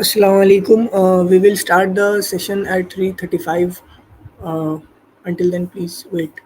Assalamu alaikum. We will start the session at 3:35. Uh, until then, please wait.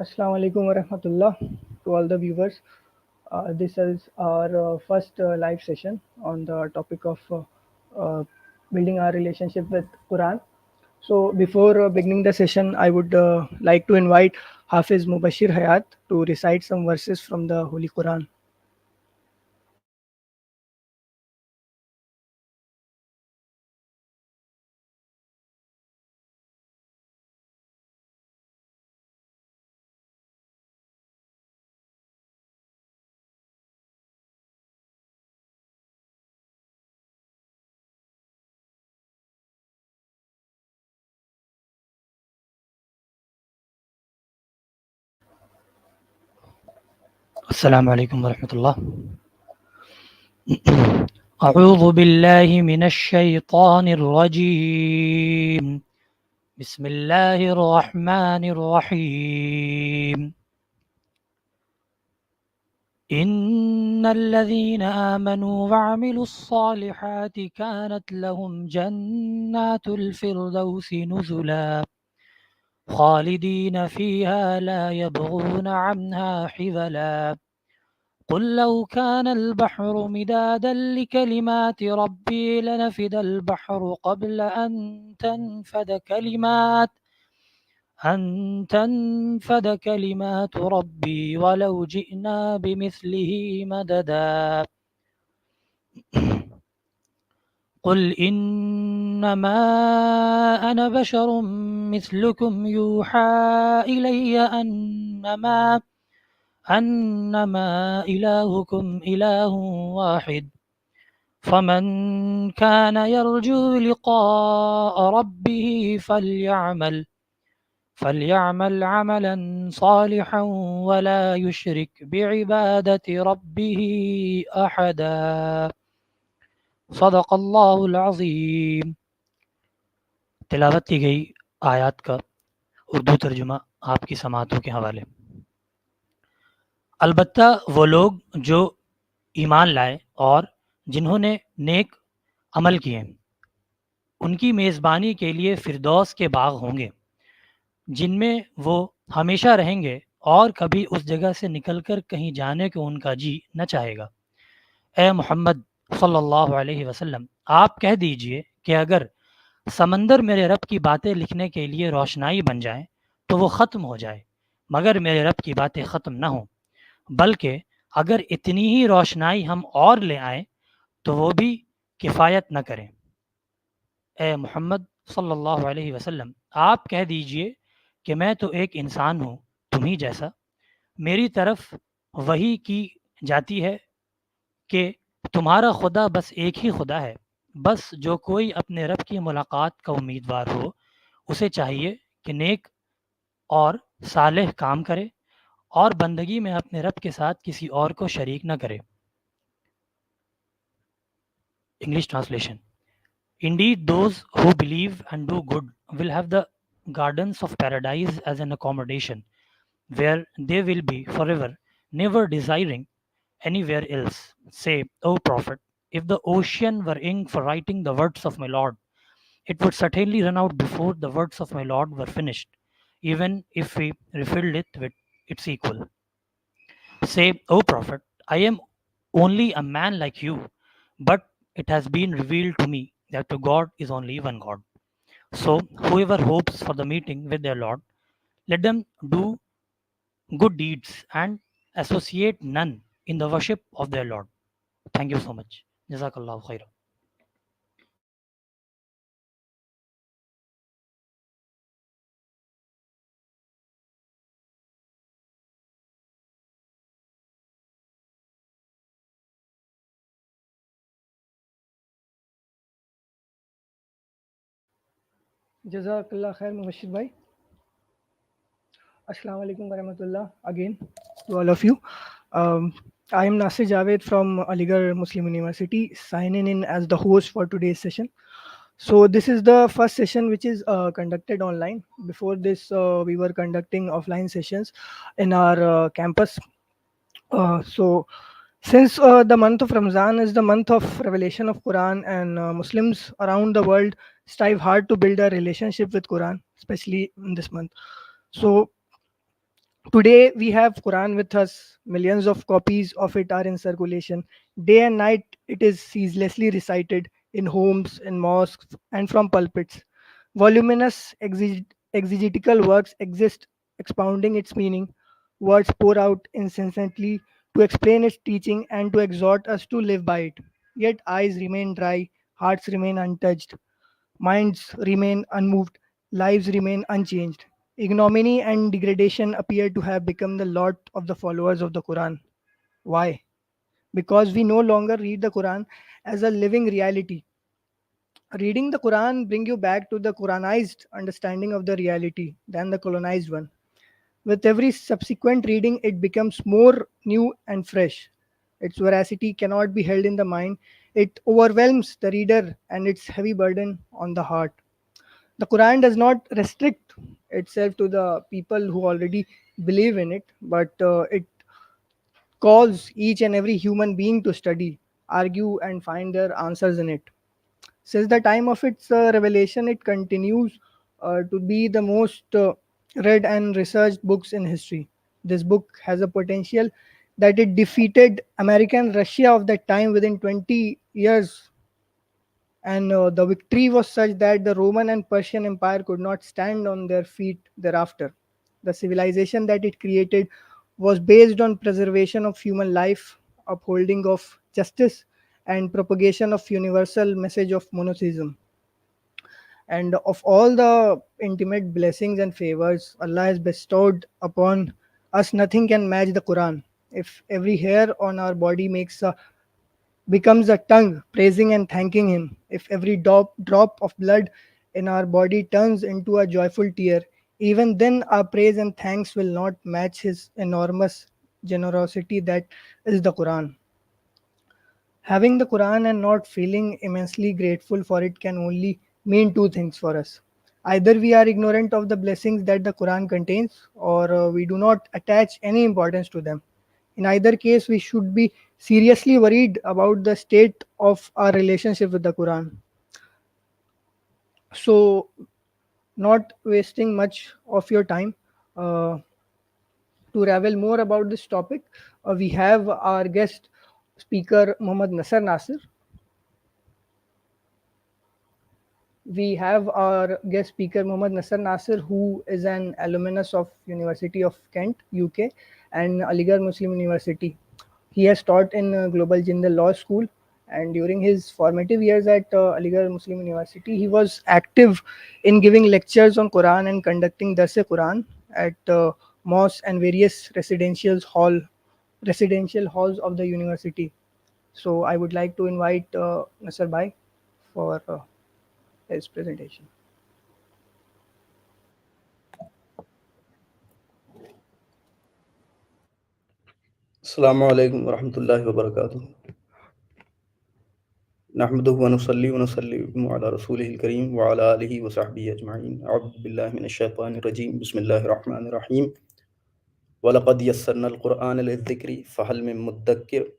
Assalamu alaikum wa rahmatullah to all the viewers. This is our first live session on the topic of uh, building our relationship with Quran. So before beginning the session, I would like to invite Hafiz Mubashir Hayat to recite some verses from the Holy Quran. السلام عليكم ورحمة الله. أعوذ بالله من الشيطان الرجيم. بسم الله الرحمن الرحيم. إن الذين آمنوا وعملوا الصالحات كانت لهم جنات الفردوس نزلا خالدين فيها لا يبغون عنها حولا. قل لو كان البحر مدادا لكلمات ربي لنفد البحر قبل أن تنفد كلمات ربي ولو جئنا بمثله مددا. قل إنما أنا بشر مثلكم يوحى إلي أنما إلهكم إله واحد فمن كان يرجو لقاء ربه فليعمل عملا صالحا ولا يشرك بعبادة ربه أحدا. صدق الله العظيم. तिलावत की गई आयत का उर्दू तर्जुमा आपकी समातों के हवाले। अलबत्ता वो लोग जो ईमान लाए और जिन्होंने नेक अमल किए, उनकी मेज़बानी के लिए फ़िरदौस के बाग होंगे जिनमें वो हमेशा रहेंगे और कभी उस जगह से निकलकर कहीं जाने को उनका जी न चाहेगा। ए मोहम्मद सल्लल्लाहु अलैहि वसल्लम, आप कह दीजिए कि अगर समंदर मेरे रब की बातें लिखने के लिए रोशनाई बन जाए तो वो ख़त्म हो जाए, मगर मेरे रब की बातें ख़त्म न हों, बल्कि अगर इतनी ही रोशनाई हम और ले आएँ तो वो भी किफ़ायत न करें। ए मोहम्मद सल्लल्लाहु अलैहि वसल्लम, आप कह दीजिए कि मैं तो एक इंसान हूँ तुम्ही जैसा। मेरी तरफ वही की जाती है कि तुम्हारा खुदा बस एक ही खुदा है। बस जो कोई अपने रब की मुलाकात का उम्मीदवार हो, उसे चाहिए कि नेक और सालेह काम करे और बंदगी में अपने रब के साथ किसी और को शरीक न करे। English translation. Indeed, those who believe and do good will have the gardens of paradise as an accommodation, where they will be forever, never desiring anywhere else. Say, O Prophet, if the ocean were ink for writing the words of my Lord, it would certainly run out before the words of my Lord were finished, even if we refilled it with its equal. Say, O Prophet, I am only a man like you, but it has been revealed to me that to God is only one God. So, whoever hopes for the meeting with their Lord, let them do good deeds and associate none in the worship of their Lord. Thank you so much. Jazakallah khair. Jazakallah khair, Mubashir bhai. Assalamu alaikum wa rahmatullah again to all of you. Um, I am Nasir Javed from Aligarh Muslim University, signing in as the host for today's session. So this is the first session which is conducted online. Before this, we were conducting offline sessions in our campus. So since the month of Ramzan is the month of revelation of Quran, and Muslims around the world strive hard to build a relationship with Quran, especially in this month. So Today we have Quran with us. Millions of copies of it are in circulation. Day and night it is ceaselessly recited in homes, in mosques, and from pulpits. Voluminous exegetical works exist expounding its meaning. Words pour out incessantly to explain its teaching and to exhort us to live by it. Yet eyes remain dry, hearts remain untouched, minds remain unmoved, lives remain unchanged. Ignominy and degradation appear to have become the lot of the followers of the Quran. Why? Because we no longer read the Quran as a living reality. Reading the Quran bring you back to the Quranized understanding of the reality than the colonized one. With every subsequent reading, it becomes more new and fresh. Its veracity cannot be held in the mind. It overwhelms the reader and its heavy burden on the heart. The Quran does not restrict itself to the people who already believe in it, but it calls each and every human being to study, argue, and find their answers in it. Since the time of its revelation, it continues to be the most read and researched books in history. This book has a potential that it defeated American Russia of that time within 20 years, and the victory was such that the Roman and Persian Empire could not stand on their feet thereafter. The civilization that it created was based on preservation of human life, upholding of justice, and propagation of universal message of monotheism. And of all the intimate blessings and favors Allah has bestowed upon us, nothing can match the Quran. If every hair on our body becomes a tongue praising and thanking Him, if every drop of blood in our body turns into a joyful tear, even then our praise and thanks will not match His enormous generosity that is the Quran. Having the Quran and not feeling immensely grateful for it can only mean two things for us. Either we are ignorant of the blessings that the Quran contains, or we do not attach any importance to them. In either case, we should be seriously worried about the state of our relationship with the Quran. So, not wasting much of your time, uh, to revel more about this topic, we have our guest speaker Muhammad Nasser. We have our guest speaker Muhammad Nasser Nasir, who is an alumnus of University of Kent, UK, and Aligarh Muslim University. He has taught in Global Jindal Law School, and during his formative years at Aligarh Muslim University, he was active in giving lectures on Quran and conducting Dars-e Quran at mosques and various residential halls of the university. So I would like to invite Nasser Bhai for his presentation. السلام عليكم ورحمة الله وبركاته. نحمده ونصلي ونسلم على رسوله الكريم وعلى آله وصحبه أجمعين. أعوذ بالله من الشيطان الرجيم. بسم الله الرحمن الرحيم. ولقد يسرنا القرآن للذكر فهل من مدكر.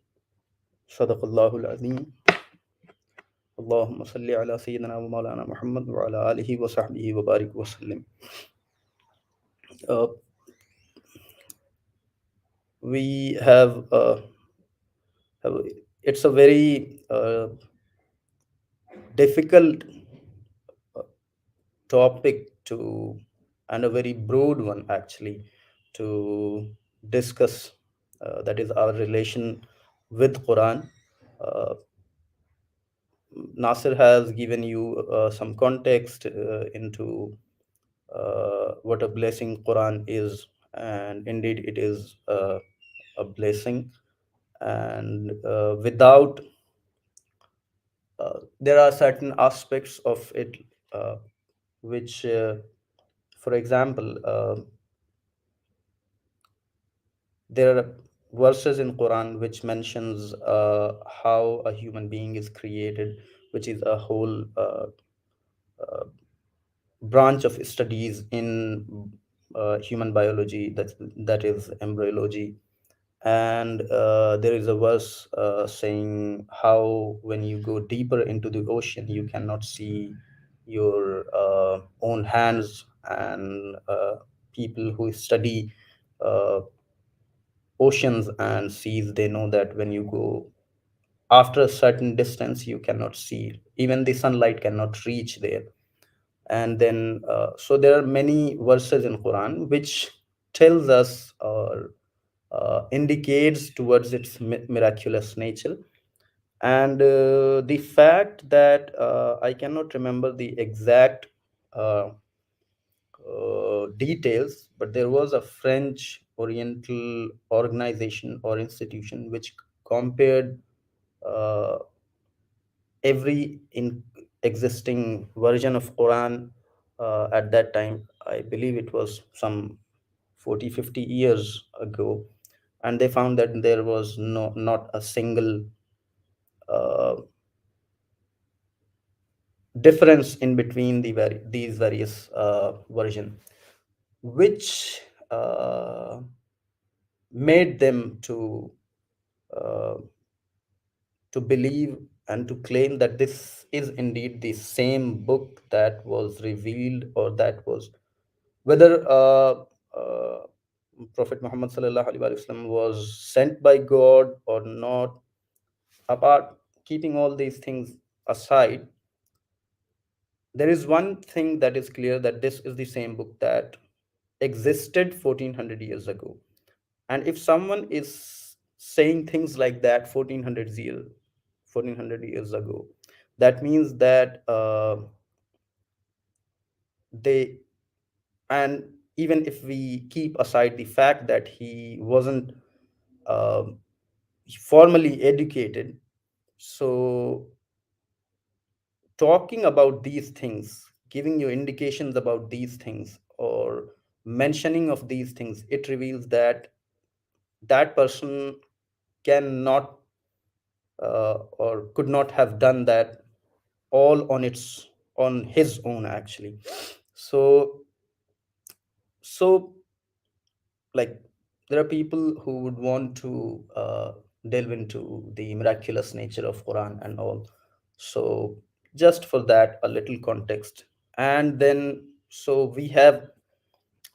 صدق الله العظيم. اللهم صل على سيدنا ومولانا محمد وعلى آله وصحبه وبارك وسلم. Uh, we have it's a very difficult topic to, and a very broad one actually, to discuss, that is our relation with Quran. uh, Nasir has given you some context into what a blessing Quran is, and indeed it is a blessing. And without there are certain aspects of it which for example, there are verses in Quran which mentions how a human being is created, which is a whole branch of studies in human biology, that is embryology. And there is a verse saying how when you go deeper into the ocean you cannot see your own hands. And people who study uh, oceans and seas, they know that when you go after a certain distance, you cannot see, even the sunlight cannot reach there. And then so there are many verses in Quran which tells us or indicates towards its miraculous nature. And the fact that I cannot remember the exact uh, details, but there was a French Oriental organization or institution which compared uh, every existing version of Quran at that time. I believe it was some 40, 50 years ago, and they found that there was not a single uh, difference in between these various version, which made them uh, to believe and to claim that this is indeed the same book that was revealed, or that was whether uh, Prophet Muhammad sallallahu alaihi wasallam was sent by God or not. Apart keeping all these things aside, there is one thing that is clear, that this is the same book that existed 1400 years ago. And if someone is saying things like that 1400 years ago, that means that they, and even if we keep aside the fact that he wasn't uh, formally educated, so talking about these things, giving you indications about these things, or mentioning of these things, it reveals that that person cannot or could not have done that all on his own actually. So so like, there are people who would want to delve into the miraculous nature of Quran and all. So just for that, a little context. And then, so we have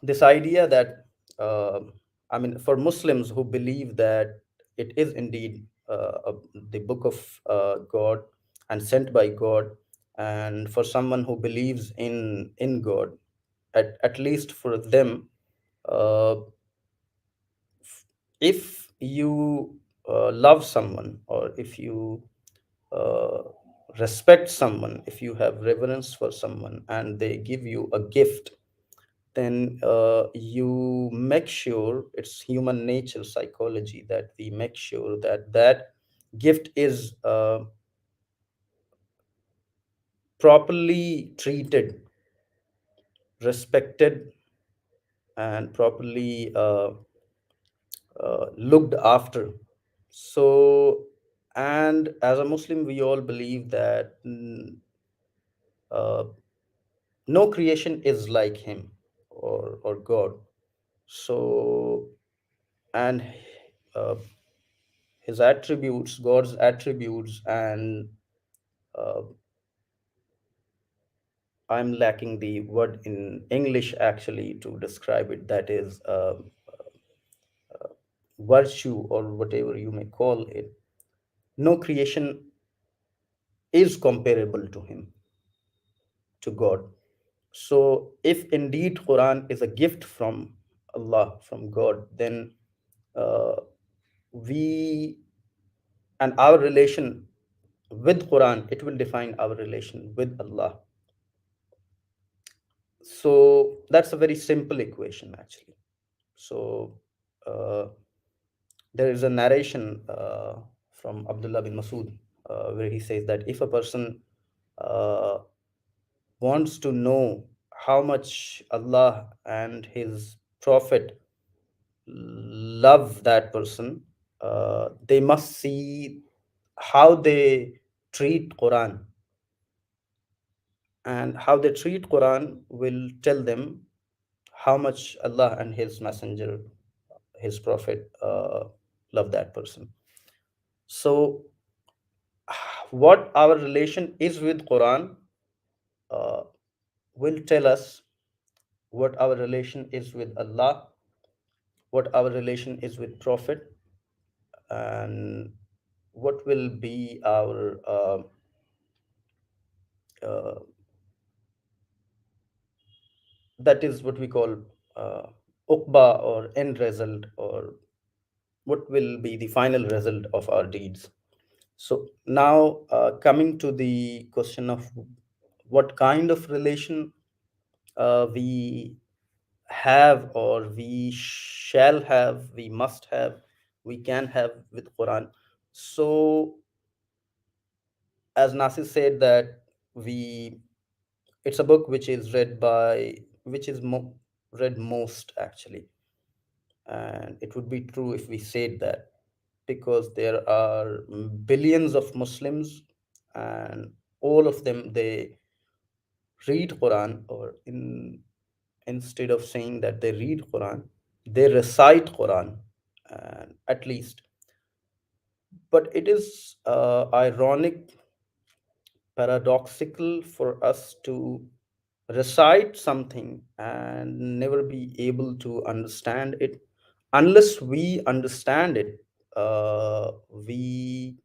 this idea that uh, I mean, for Muslims who believe that it is indeed the book of God and sent by God, and for someone who believes in God, at least for them, uh, if you love someone, or if you uh, respect someone, if you have reverence for someone and they give you a gift, then you make sure, it's human nature, psychology, that we make sure that that gift is properly treated, respected, and properly looked after. So, and as a Muslim, we all believe that uh, no creation is like him, or God. So, and uh, his attributes, God's attributes, and uh, I'm lacking the word in English actually to describe it. That is virtue, or whatever you may call it. No creation is comparable to him, to God. So, if indeed Quran is a gift from Allah, from God, then uh, we and our relation with Quran, it will define our relation with Allah. So that's a very simple equation actually. So uh, there is a narration from Abdullah bin Masud where he says that if a person uh, wants to know how much Allah and His Prophet love that person, they must see how they treat Quran, and how they treat Quran will tell them how much Allah and His Messenger, His Prophet, love that person. So, what our relation is with Quran uh, will tell us what our relation is with Allah, what our relation is with Prophet, and what will be our uh, that is what we call uh, uqba, or end result, or what will be the final result of our deeds. So now, coming to the question of what kind of relation we have, or we shall have, we must have, we can have with Quran. So as Nasir said, that we it's a book which is read by, which is read most actually, and it would be true if we said that, because there are billions of Muslims, and all of them, they read Quran, or instead of saying that they read Quran, they recite Quran, and at least. But it is ironic, paradoxical for us to recite something and never be able to understand it. Unless we understand it, we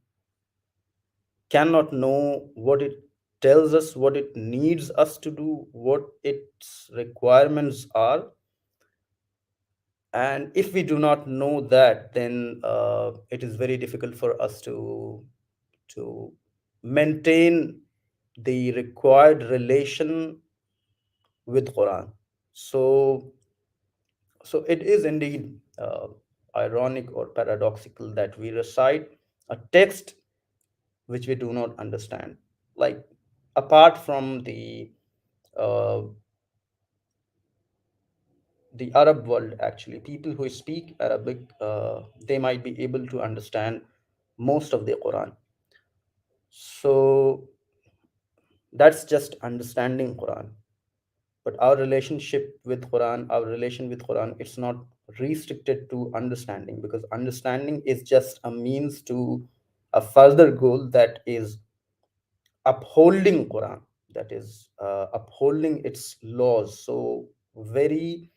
cannot know what it tells us, what it needs us to do, what its requirements are. And if we do not know that, then it is very difficult for us to maintain the required relation with Quran. So so it is indeed ironic or paradoxical that we recite a text which we do not understand. Like, apart from uh, the Arab world, actually, people who speak Arabic, they might be able to understand most of the Quran. So that's just understanding Quran. But our relationship with Quran, our relation with Quran, it's not restricted to understanding, because understanding is just a means to a further goal, that is upholding Quran, that is upholding its laws. So very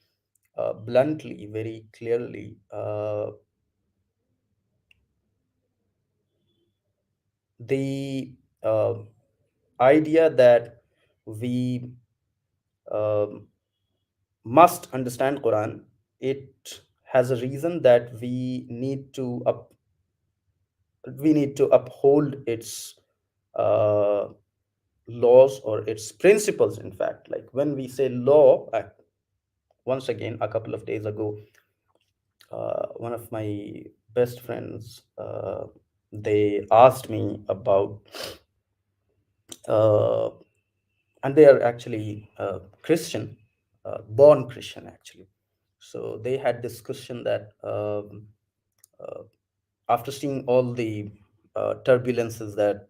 bluntly, very clearly, the uh, idea that we um, must understand Quran, it has a reason that we need to uphold its uh, laws, or its principles. In fact, like when we say law, once again, a couple of days ago, one of my best friends, they asked me about, uh, and they are actually Christian, born Christian actually. So they had this question that, uh, after seeing all the turbulences that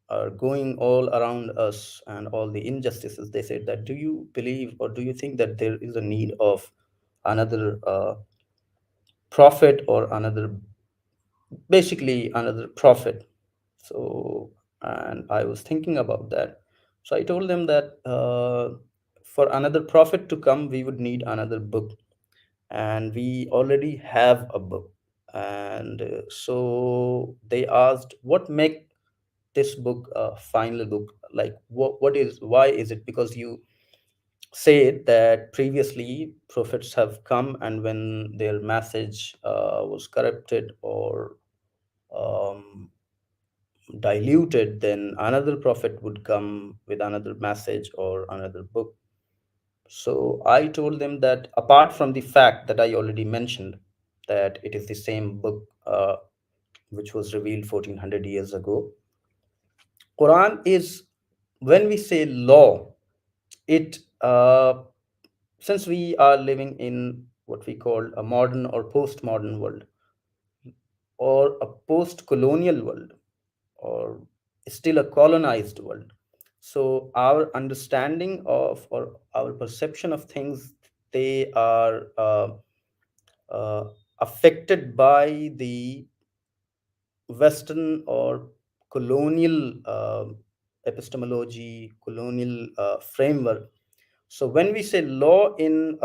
are going all around us, and all the injustices, they said that, do you believe, or do you think that there is a need of another prophet, or another, basically another prophet? So, and I was thinking about that. So I told them that, for another prophet to come, we would need another book, and we already have a book. And so they asked, what make this book a final book? Like, what is, why is it? Because you said that previously prophets have come, and when their message was corrupted, or um, diluted, then another prophet would come with another message or another book. So I told them that, apart from the fact that I already mentioned, that it is the same book which was revealed 1400 years ago, Quran is, when we say law, it since we are living in what we call a modern or postmodern world, or a post-colonial world, or still a colonized world. So our understanding of, or our perception of things, they are uh, affected by the Western or colonial epistemology, colonial framework. So when we say law in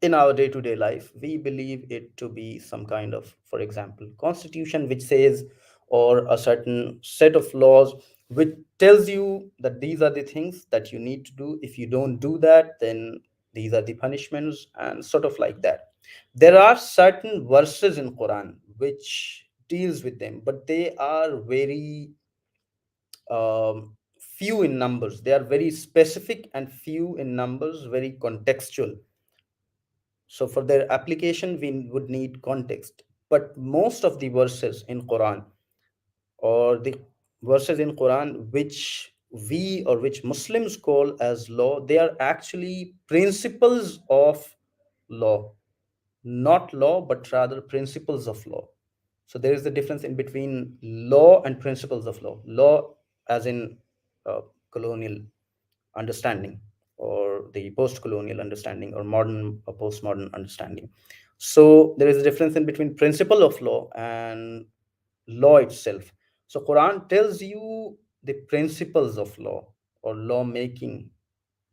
in our day-to-day life, we believe it to be some kind of, for example, constitution which says, or a certain set of laws which tells you that these are the things that you need to do. If you don't do that, then these are the punishments, and sort of like that. There are certain verses in Quran which deals with them, but they are very few in numbers. They are very specific and few in numbers, very contextual. So for their application, we would need context. But most of the verses in Quran, or the verses in Quran which we or which Muslims call as law, they are actually principles of law. Not law, but rather principles of law. So there is a difference in between law and principles of law. Law, as in colonial understanding, or the post-colonial understanding, or modern or postmodern understanding. So there is a difference in between principle of law and law itself. So Quran tells you the principles of law or lawmaking.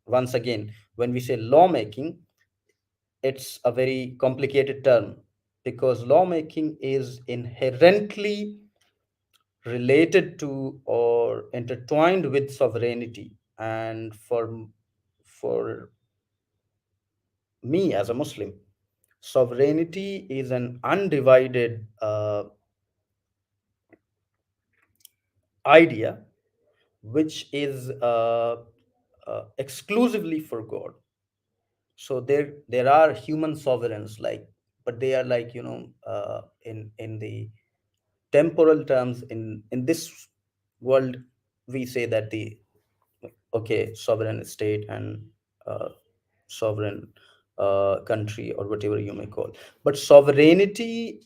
Once again, when we say lawmaking, it's a very complicated term, because lawmaking is inherently related to or intertwined with sovereignty. And for me as a Muslim, sovereignty is an undivided idea which is exclusively for God. So there are human sovereigns, like, but they are like, in the temporal terms, in this world, we say that the, okay, sovereign state and uh, sovereign country, or whatever you may call. But sovereignty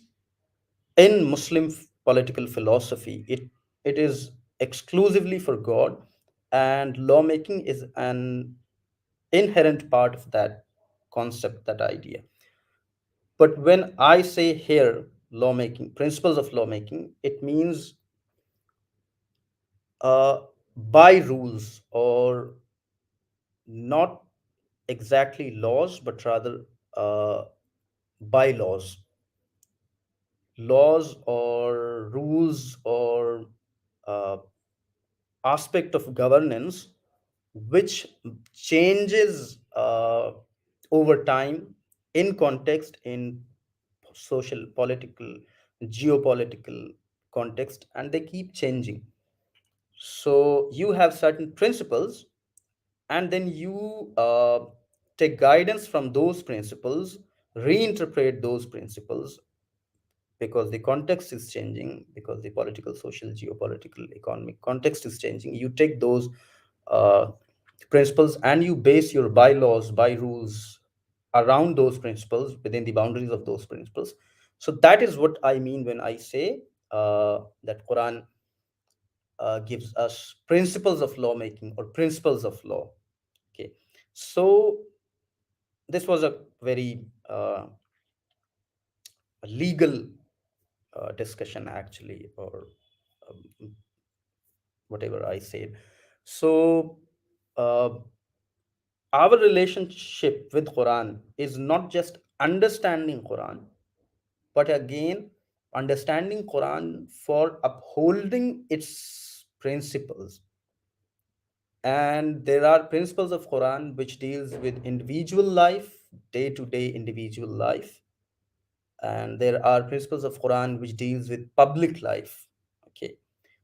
in Muslim political philosophy, it is exclusively for God, and lawmaking is an inherent part of that concept, that idea. But when I say here lawmaking, principles of lawmaking, it means uh, by rules, or not exactly laws, but rather uh, bylaws, laws or rules, or uh, aspect of governance which changes over time, in context, in social, political, geopolitical context, and they keep changing. So you have certain principles, and then you take guidance from those principles, reinterpret those principles, because the context is changing, because the political, social, geopolitical, economic context is changing. You take those uh, principles, and you base your bylaws, by rules, around those principles, within the boundaries of those principles. So that is what I mean when I say that Quran gives us principles of lawmaking, or principles of law. Okay, so this was a very legal discussion, actually, or um, whatever I said. So uh, our relationship with Quran is not just understanding Quran, but again, understanding Quran for upholding its principles. And there are principles of Quran which deals with individual life, day to day individual life, and there are principles of Quran which deals with public life. Okay,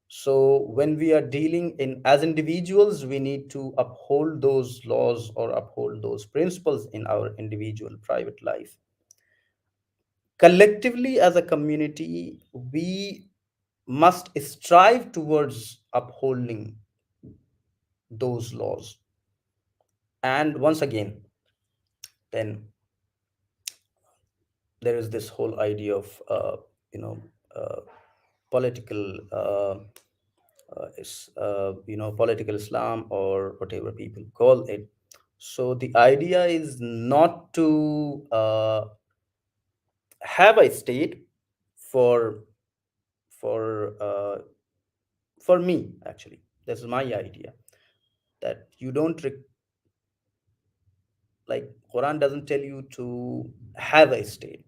so when we are dealing in as individuals, we need to uphold those laws, or uphold those principles in our individual private life. Collectively, as a community, we must strive towards upholding those laws. And once again, then there is this whole idea of you know uh, political political Islam, or whatever people call it. So the idea is not to have a state for for uh, for me, actually. This is my idea, that you don't like Quran doesn't tell you to have a state.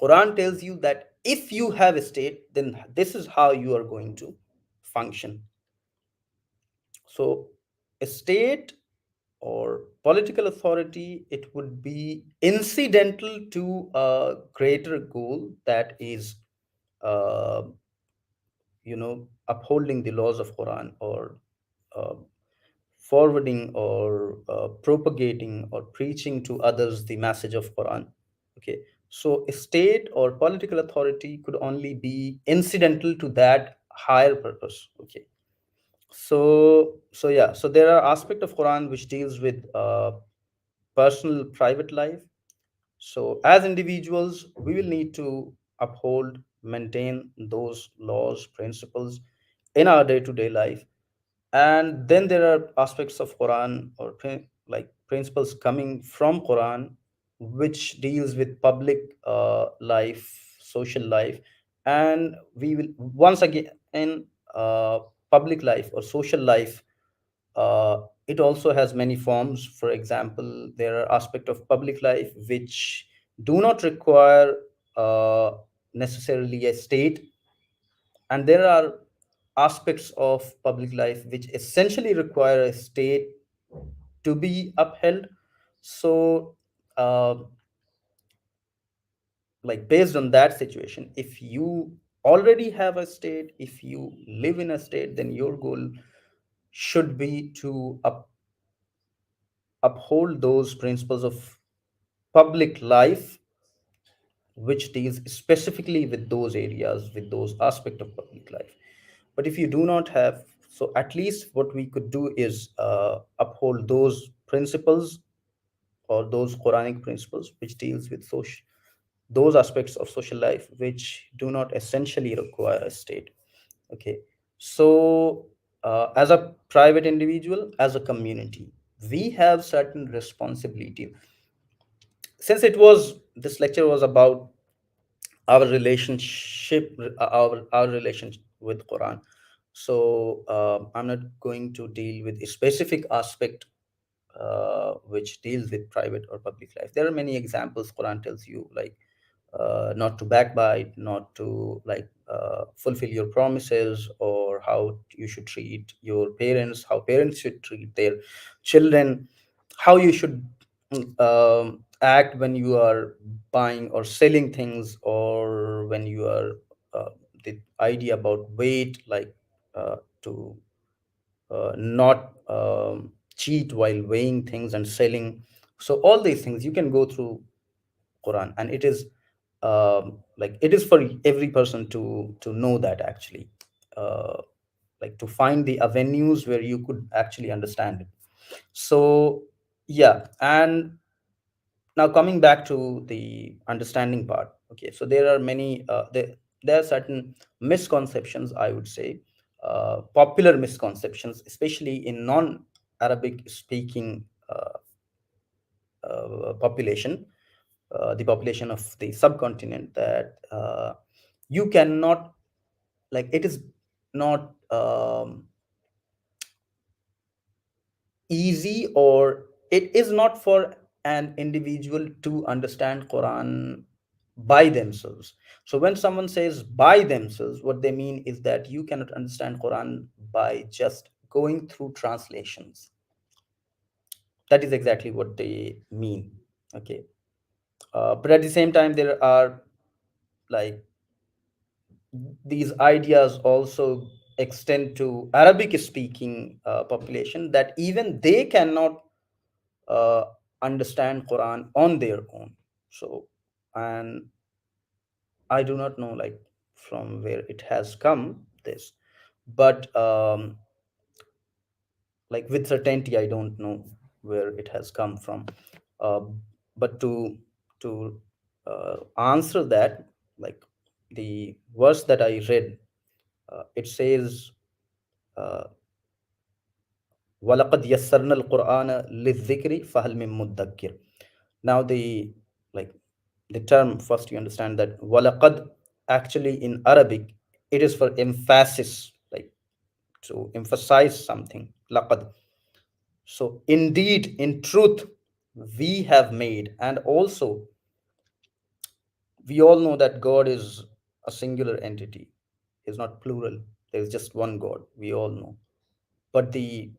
Quran tells you that if you have a state, then this is how you are going to function. So a state or political authority, it would be incidental to a greater goal, that is uh, upholding the laws of Quran, or uh, forwarding or propagating or preaching to others the message of Quran. Okay, so a state or political authority could only be incidental to that higher purpose. Okay, so yeah, so there are aspect of Quran which deals with personal private life. So as individuals, we will need to uphold, maintain those laws, principles in our day-to-day life. And then there are aspects of Quran, or like principles coming from Quran, which deals with public life, social life. And we will once again, in uh, public life or social life, it also has many forms. For example, there are aspects of public life which do not require uh, necessarily a state, and there are aspects of public life which essentially require a state to be upheld. So like based on that situation, if you already have a state, if you live in a state, then your goal should be to uphold those principles of public life, which deals specifically with those areas, with those aspects of public life. But if you do not have, so at least what we could do is uphold those principles, or those Quranic principles which deals with social, those aspects of social life which do not essentially require a state. Okay, so as a private individual, as a community, we have certain responsibility. Since it was, this lecture was about our relationship, our relationship with Quran. So I'm not going to deal with a specific aspect which deals with private or public life. There are many examples Quran tells you, like not to backbite, not to like fulfill your promises, or how you should treat your parents, how parents should treat their children, how you should act when you are buying or selling things, or when you are the idea about weight, like to not cheat while weighing things and selling. So all these things you can go through Quran, and it is like it is for every person to know that, actually, uh, like to find the avenues where you could actually understand it. So yeah, and now coming back to the understanding part. Okay, so there are many there are certain misconceptions, I would say, popular misconceptions, especially in non Arabic speaking population, the population of the subcontinent, that you cannot, like it is not easy, or it is not for an individual to understand Quran by themselves. So when someone says by themselves, what they mean is that you cannot understand Quran by just going through translations. That is exactly what they mean. Okay, but at the same time, there are like these ideas also extend to Arabic speaking population, that even they cannot uh, understand Quran on their own. So, and I do not know like from where it has come this, but like with certainty, I don't know where it has come from. Uh, but to answer that, like the verse that I read, it says, uh, وَلَقَدْ يَسَّرْنَا الْقُرْآنَ لِلذِّكْرِ فَهَلْ مِن مُدَّكِّرٍ. Now the, like the term, first you understand that walaqad, actually in Arabic, it is for emphasis, like to emphasize something. Laqad. So indeed, in truth, we have made. And also, we all know that God is a singular entity, is not plural. There's just one God, we all know. But the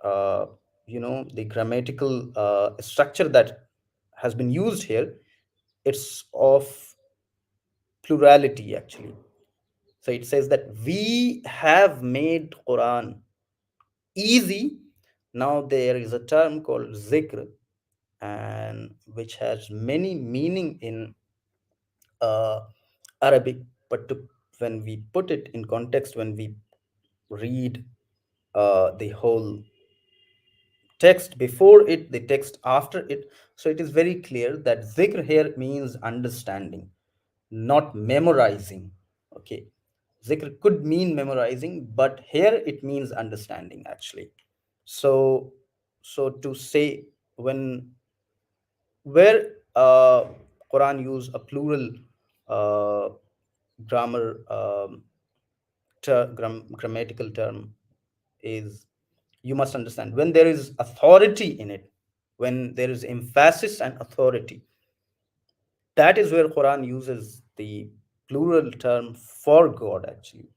uh, the grammatical structure that has been used here, it's of plurality actually. So it says that we have made Quran easy. Now there is a term called zikr, and which has many meaning in uh, Arabic. But when we put it in context, when we read the whole text before it, the text after it, so it is very clear that zikr here means understanding, not memorizing. Okay, zikr could mean memorizing, but here it means understanding actually. So, so to say, when where Quran use a plural uh, grammar grammatical term is, you must understand, when there is authority in it, when there is emphasis and authority, that is where Quran uses the plural term for God actually.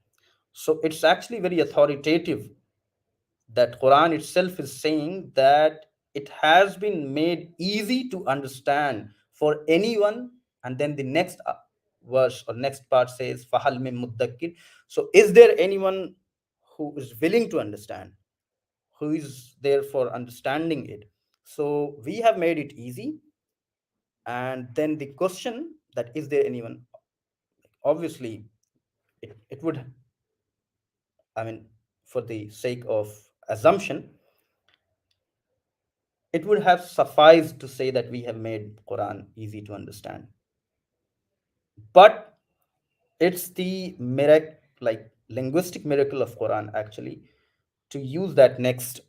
So it's actually very authoritative that Quran itself is saying that it has been made easy to understand for anyone. And then the next verse or next part says, "Fahal min muddakir." So, is there anyone who is willing to understand? Who is there for understanding it? So, we have made it easy. And then the question that is there anyone? Obviously, it would, I mean, for the sake of assumption, it would have sufficed to say that we have made Quran easy to understand. But it's the miracle, like linguistic miracle of Quran actually, to use that next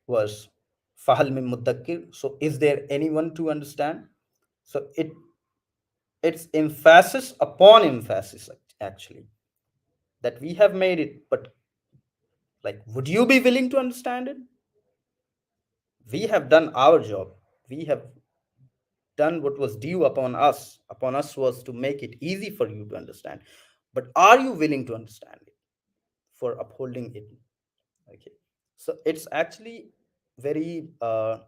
verse, fahal min mudakkir. So is there anyone to understand? So it's emphasis upon emphasis actually, that we have made it, but like, would you be willing to understand it? We have done our job. We have done what was due upon us. Upon us was to make it easy for you to understand. But are you willing to understand it for upholding it? Okay. So it's actually very a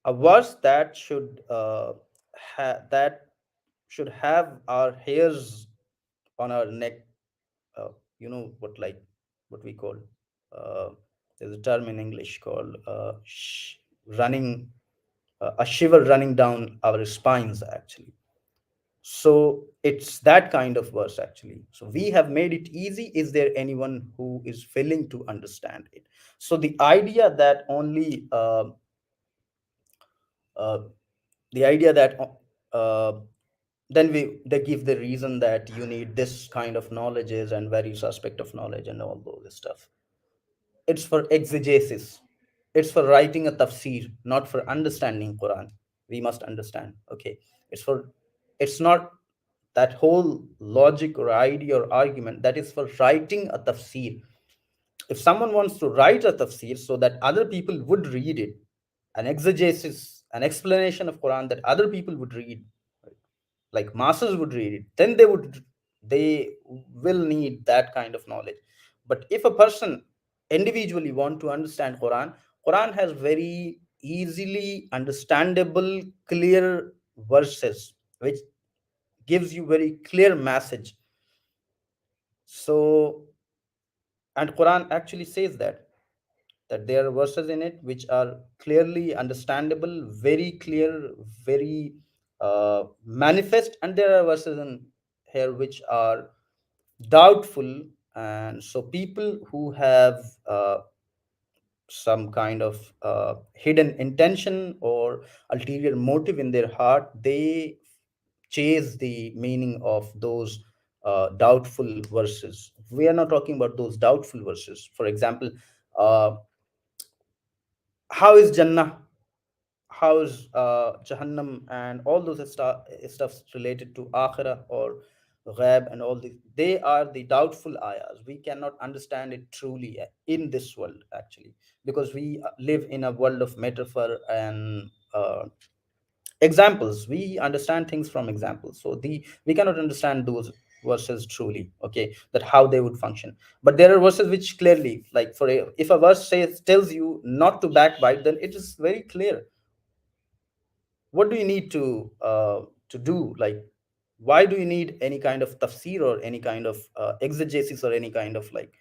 verse that should that should have our hairs on our neck. You know what, like what we call. Uh, there's a term in English called running, a shiver running down our spines actually. So it's that kind of verse actually. So we have made it easy. Is there anyone who is willing to understand it? So the idea that only uh, the idea that uh, then they give the reason that you need this kind of knowledges and various aspect of knowledge and all those stuff. It's for exegesis. It's for writing a tafsir, not for understanding Quran. We must understand. Okay. It's for, it's not that whole logic or idea or argument, that is for writing a tafsir. If someone wants to write a tafsir so that other people would read it, an exegesis, an explanation of Quran that other people would read, like masses would read it, then they will need that kind of knowledge. But if a person individually want to understand Quran has very easily understandable, clear verses which gives you very clear message. So, and Quran actually says that there are verses in it which are clearly understandable, very clear, very manifest, and there are verses in here which are doubtful. And so people who have some kind of hidden intention or ulterior motive in their heart, they chase the meaning of those doubtful verses. We are not talking about those doubtful verses. For example, uh, how is Jannah, how is Jahannam, and all those stuffs related to Akhirah, or ghaib, and all these, they are the doubtful ayahs. We cannot understand it truly in this world, actually, because we live in a world of metaphor and examples. We understand things from examples, so the we cannot understand those verses truly, okay, that how they would function. But there are verses which clearly, like for a, if a verse says, tells you not to backbite, then it is very clear. What do you need to do? Like, why do you need any kind of tafsir or any kind of exegesis or any kind of like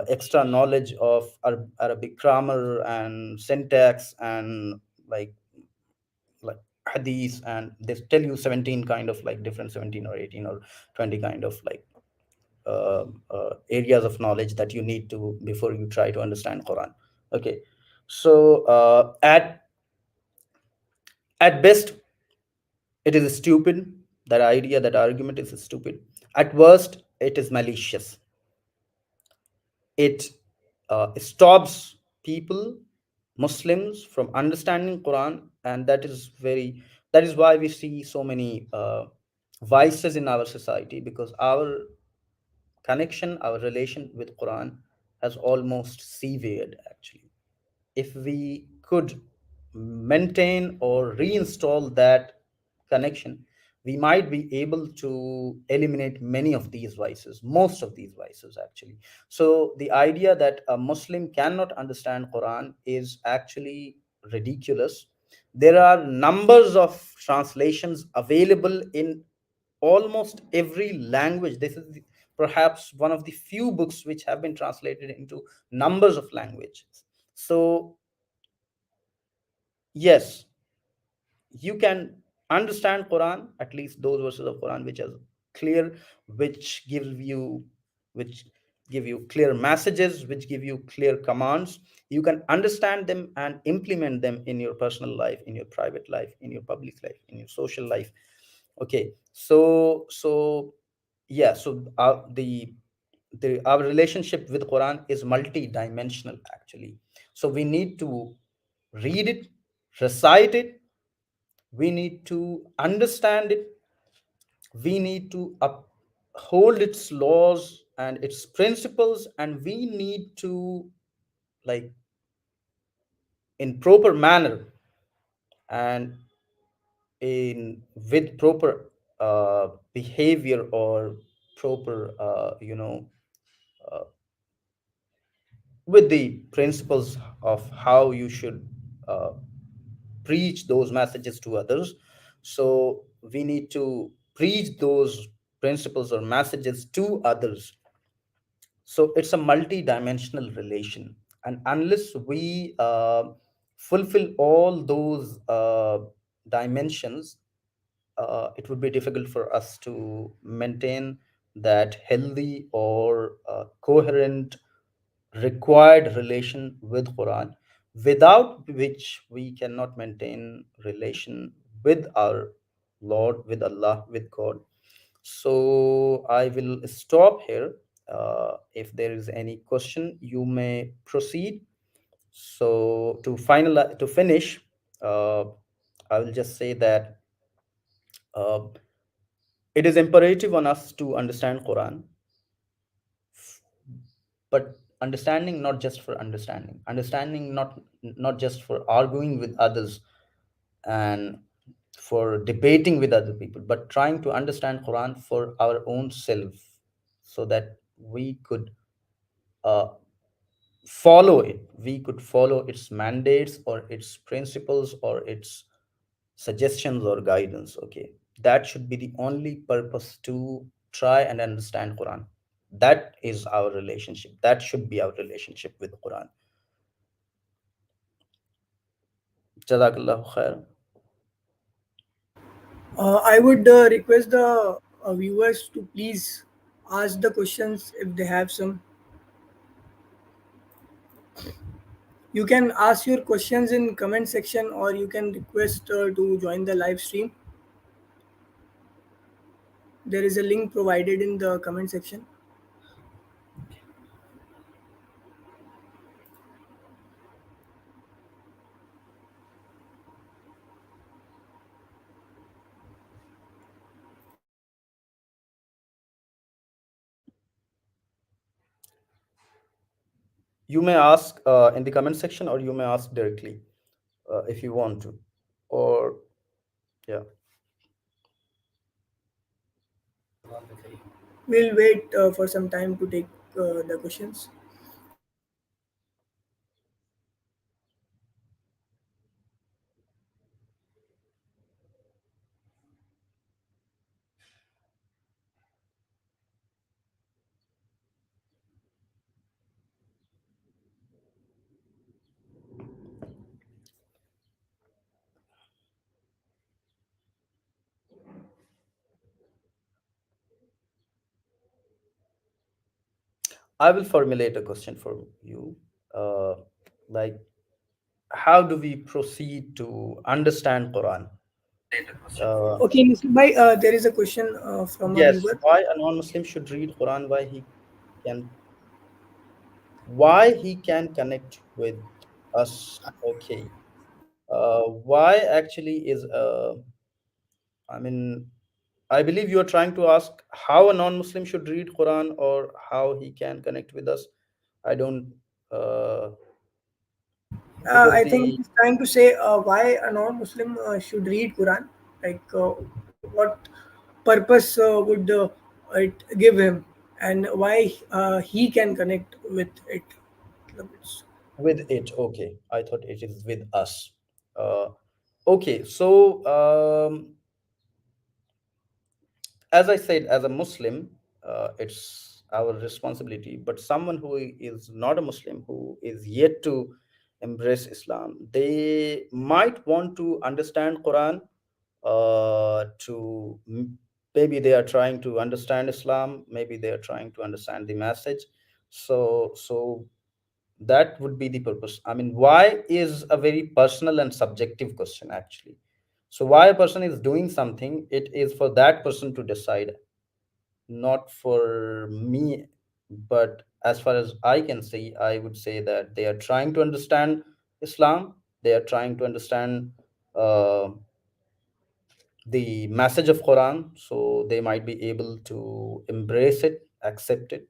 extra knowledge of Arabic grammar and syntax and like like hadith, and they tell you 17 kind of like different 17 or 18 or 20 kind of like areas of knowledge that you need to before you try to understand Quran. Okay, so at best it is stupid. That idea, that argument is stupid. At worst, it is malicious. It stops people, Muslims, from understanding Quran, and that is why we see so many vices in our society, because our connection, our relation with Quran has almost severed, actually. If we could maintain or reinstall that connection, we might be able to eliminate many of these vices, most of these vices, actually. So the idea that a Muslim cannot understand Quran is actually ridiculous. There are numbers of translations available in almost every language. This is perhaps one of the few books which have been translated into numbers of languages. So yes, you can understand Quran, at least those verses of Quran which are clear, which give you which give you clear messages, which give you clear commands. You can understand them and implement them in your personal life, in your private life, in your public life, in your social life. Okay, so yeah, so our relationship with Quran is multi-dimensional, actually. So we need to read it, recite it, we need to understand it, we need to uphold its laws and its principles, and we need to, like, in proper manner and in with proper behavior or proper uh, with the principles of how you should uh, preach those messages to others. So we need to preach those principles or messages to others. So it's a multi-dimensional relation, and unless we fulfill all those dimensions, it would be difficult for us to maintain that healthy or coherent required relation with Quran, without which we cannot maintain relation with our Lord, with Allah, with God. So I will stop here. If there is any question, you may proceed. So to finish, uh, I will just say that uh, it is imperative on us to understand Quran, but understanding not just for understanding, understanding not just for arguing with others and for debating with other people, but trying to understand Quran for our own self, so that we could uh, follow it, we could follow its mandates or its principles or its suggestions or guidance. Okay, that should be the only purpose, to try and understand Quran. That is our relationship, that should be our relationship with Quran. Jazakallahu khair. I would request the viewers to please ask the questions if they have some. You can ask your questions in comment section, or you can request to join the live stream. There is a link provided in the comment section. You may ask in the comment section, or you may ask directly if you want to. Or yeah, We'll wait for some time to take the questions. I will formulate a question for you. Uh, like, how do we proceed to understand Quran? Uh, Okay, Mr. Bhai, there is a question from a yes, viewer. why a non-Muslim should read Quran? Can why he can connect with us? Okay. Why actually is I mean, I believe you are trying to ask how a non-Muslim should read Quran, or how he can connect with us. I don't uh, because I think the he's trying to say why a non-Muslim should read Quran. Like, what purpose would it give him, and why he can connect with it. with it. Okay, I thought it is with us. Uh, okay, so as I said, as a Muslim, it's our responsibility. But someone who is not a Muslim, who is yet to embrace Islam, they might want to understand Quran. Maybe they are trying to understand Islam. Maybe they are trying to understand the message. So that would be the purpose. I mean, why is a very personal and subjective question actually. So why a person is doing something, it is for that person to decide, not for me. But as far as I can see, I would say that they are trying to understand Islam. They are trying to understand uh, the message of Quran, so they might be able to embrace it, accept it.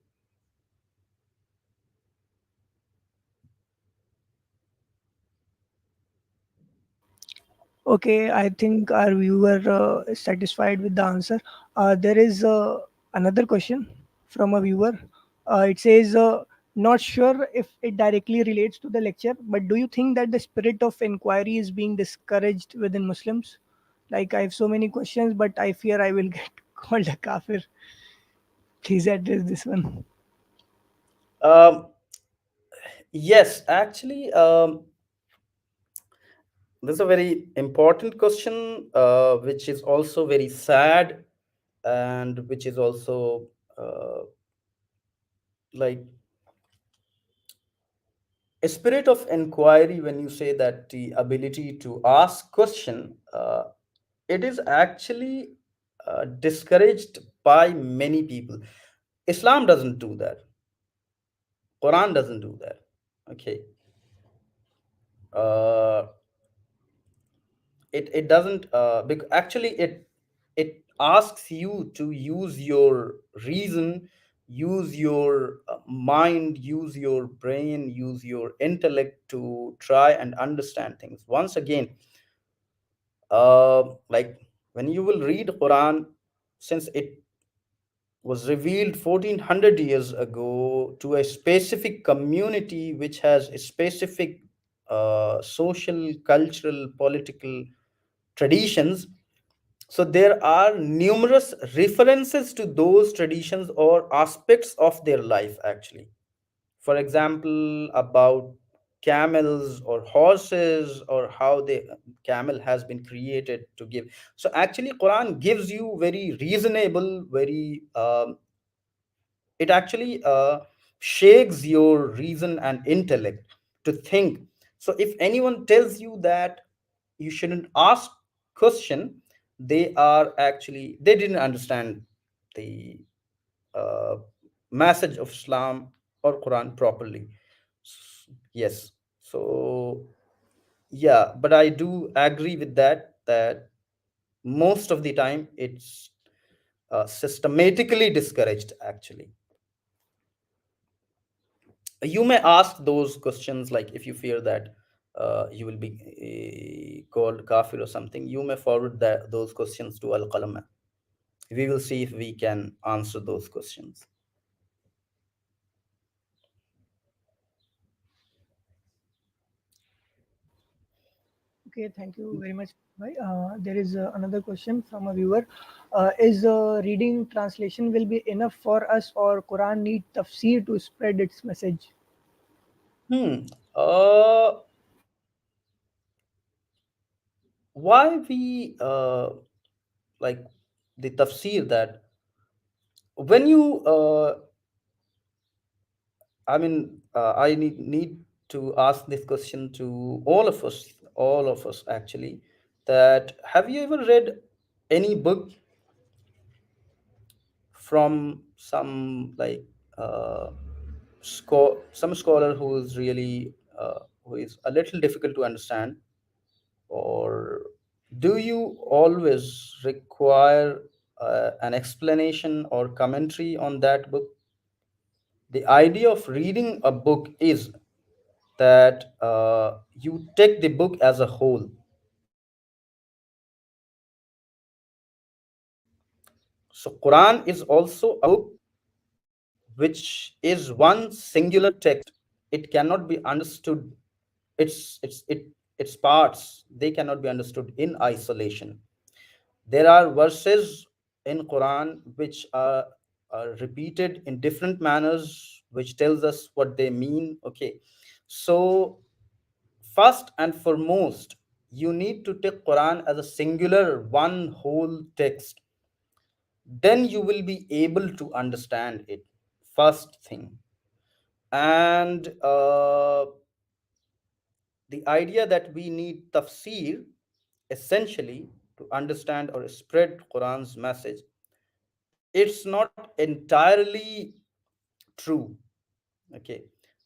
Okay, I think our viewer is satisfied with the answer. There is another question from a viewer. It says, not sure if it directly relates to the lecture, but do you think that the spirit of inquiry is being discouraged within Muslims? Like, I have so many questions, but I fear I will get called a kafir. Please address this one. um, yes, actually, this is a very important question, which is also very sad, and which is also uh, like a spirit of inquiry. When you say that the ability to ask question, it is actually discouraged by many people. Islam doesn't do that. Quran doesn't do that. Okay. uh, it doesn't actually it asks you to use your reason, use your mind, use your brain, use your intellect to try and understand things. Once again, like, when you will read Quran, since it was revealed 1400 years ago to a specific community which has a specific social, cultural, political traditions. So there are numerous references to those traditions or aspects of their life actually. For example, about camels or horses, or how the camel has been created to give. So actually Quran gives you very reasonable, very it actually shakes your reason and intellect to think. So if anyone tells you that you shouldn't ask question, they didn't understand the uh, message of Islam or Quran properly. Yes. So yeah, but I do agree with that most of the time it's systematically discouraged actually. You may ask those questions, like if you fear that you will be called kafir or something, you may forward those questions to Al Qalam. We will see if we can answer those questions. Okay, thank you very much. Bhai. There is another question from a viewer. Is reading translation will be enough for us, or Quran need tafsir to spread its message? Hmm. Uh, why we like the tafsir, that when you I need to ask this question to all of us actually, that have you ever read any book from some like uh, some scholar who is really who is a little difficult to understand, or do you always require an explanation or commentary on that book? The idea of reading a book is that you take the book as a whole. So Quran is also a book which is one singular text. It cannot be understood. Its parts, they cannot be understood in isolation. There are verses in Quran which are repeated in different manners, which tells us what they mean. Okay, so first and foremost, you need to take Quran as a singular, one whole text. Then you will be able to understand it. First thing, and the idea that we need tafsir essentially to understand or spread Quran's message, it's not entirely true. Okay,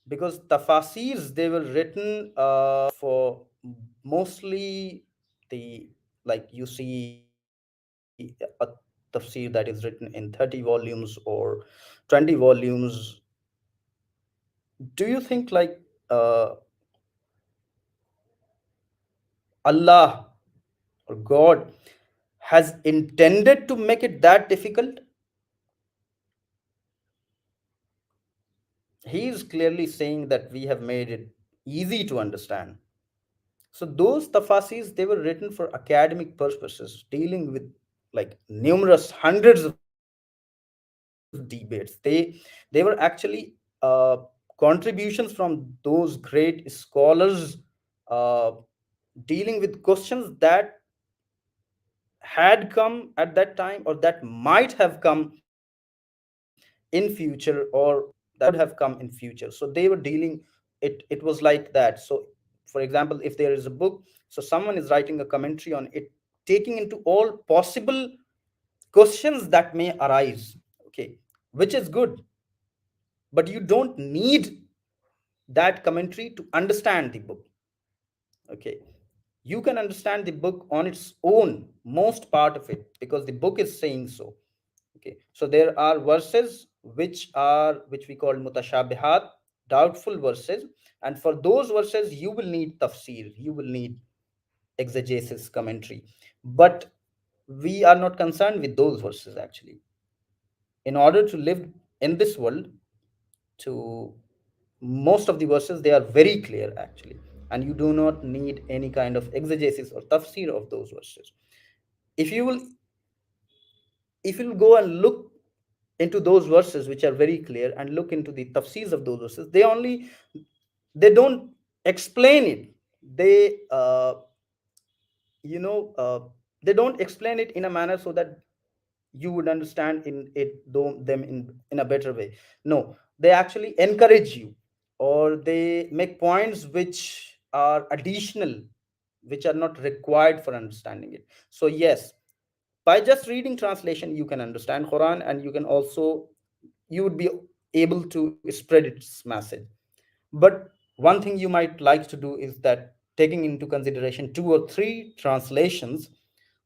because tafasirs, they were written for mostly the, like you see a tafsir that is written in 30 volumes or 20 volumes. Do you think like uh, Allah or God has intended to make it that difficult? He is clearly saying that we have made it easy to understand. So those tafasis, they were written for academic purposes, dealing with like numerous hundreds of debates. They were actually contributions from those great scholars, uh, dealing with questions that had come at that time, or that might have come in future, or that would have come in future. So they were dealing it was like that. So for example, if there is a book, so someone is writing a commentary on it, taking into all possible questions that may arise. Okay, which is good, but you don't need that commentary to understand the book. Okay, you can understand the book on its own, most part of it, because the book is saying so. Okay, so there are verses which we call mutashabihat, doubtful verses, and for those verses you will need tafsir, you will need exegesis, commentary. But we are not concerned with those verses actually. In order to live in this world, to most of the verses, they are very clear actually, and you do not need any kind of exegesis or tafsir of those verses. If you will, if you'll go and look into those verses which are very clear, and look into the tafsirs of those verses, they don't explain it. They you know they don't explain it in a manner so that you would understand in it though them in a better way. No, they actually encourage you, or they make points which are additional, which are not required for understanding it. So yes, by just reading translation you can understand Quran, and you can also, you would be able to spread its message. But one thing you might like to do is that taking into consideration two or three translations,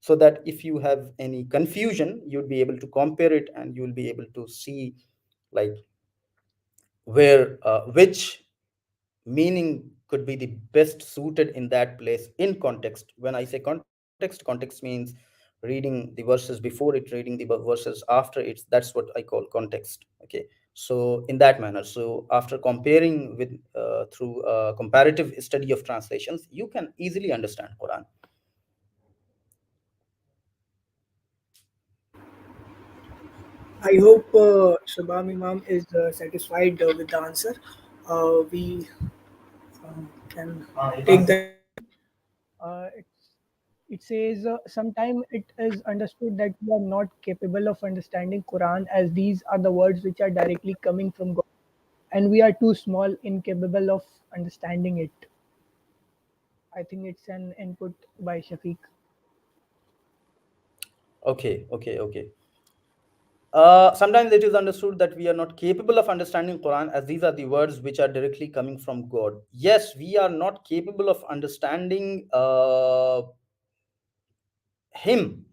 so that if you have any confusion, you'll be able to compare it, and you'll be able to see like where which meaning could be the best suited in that place in context. When I say context means reading the verses before it, reading the verses after it. That's what I call context. Okay, so in that manner, so after comparing with through comparative study of translations, you can easily understand Quran. I hope Shabam Imam is satisfied with the answer. We can take the next question. It says, sometime it is understood that we are not capable of understanding Quran as these are the words which are directly coming from God, and we are too small, incapable of understanding it. I think it's an input by Shafiq. Okay. Sometimes it is understood that we are not capable of understanding Quran as these are the words which are directly coming from God. Yes, we are not capable of understanding Him,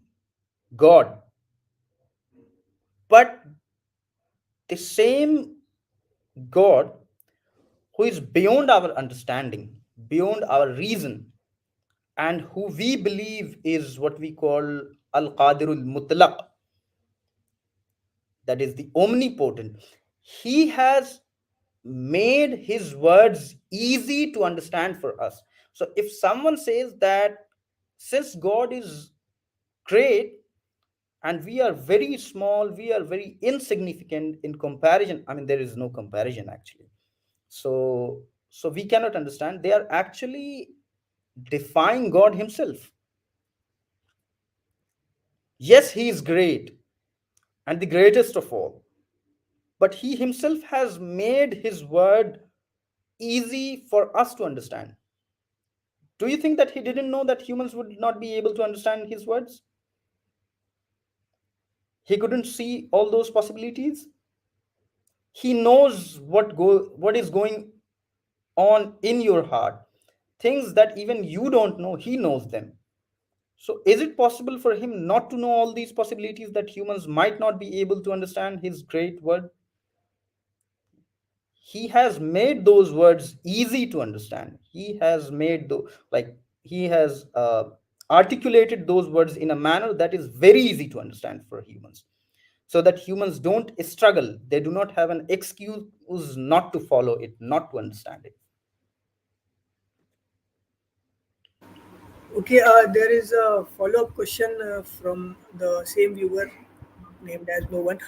God, but the same God who is beyond our understanding, beyond our reason, and who we believe is what we call Al Qadirul Mutlaq, that is the omnipotent. He has made his words easy to understand for us. So if someone says that since God is great and we are very small, we are very insignificant in comparison, I mean, there is no comparison actually. So, so we cannot understand. They are actually defying God Himself. Yes, He is great and the greatest of all, but He Himself has made His word easy for us to understand. Do you think that he didn't know that humans would not be able to understand his words? He couldn't see all those possibilities. He knows what is going on in your heart. Things that even you don't know, he knows them. So is it possible for him not to know all these possibilities that humans might not be able to understand his great word? He has made those words easy to understand. He has made like he has articulated those words in a manner that is very easy to understand for humans, so that humans don't struggle. They do not have an excuse not to follow it, not to understand it. Okay, there is a follow-up question from the same viewer named as no one.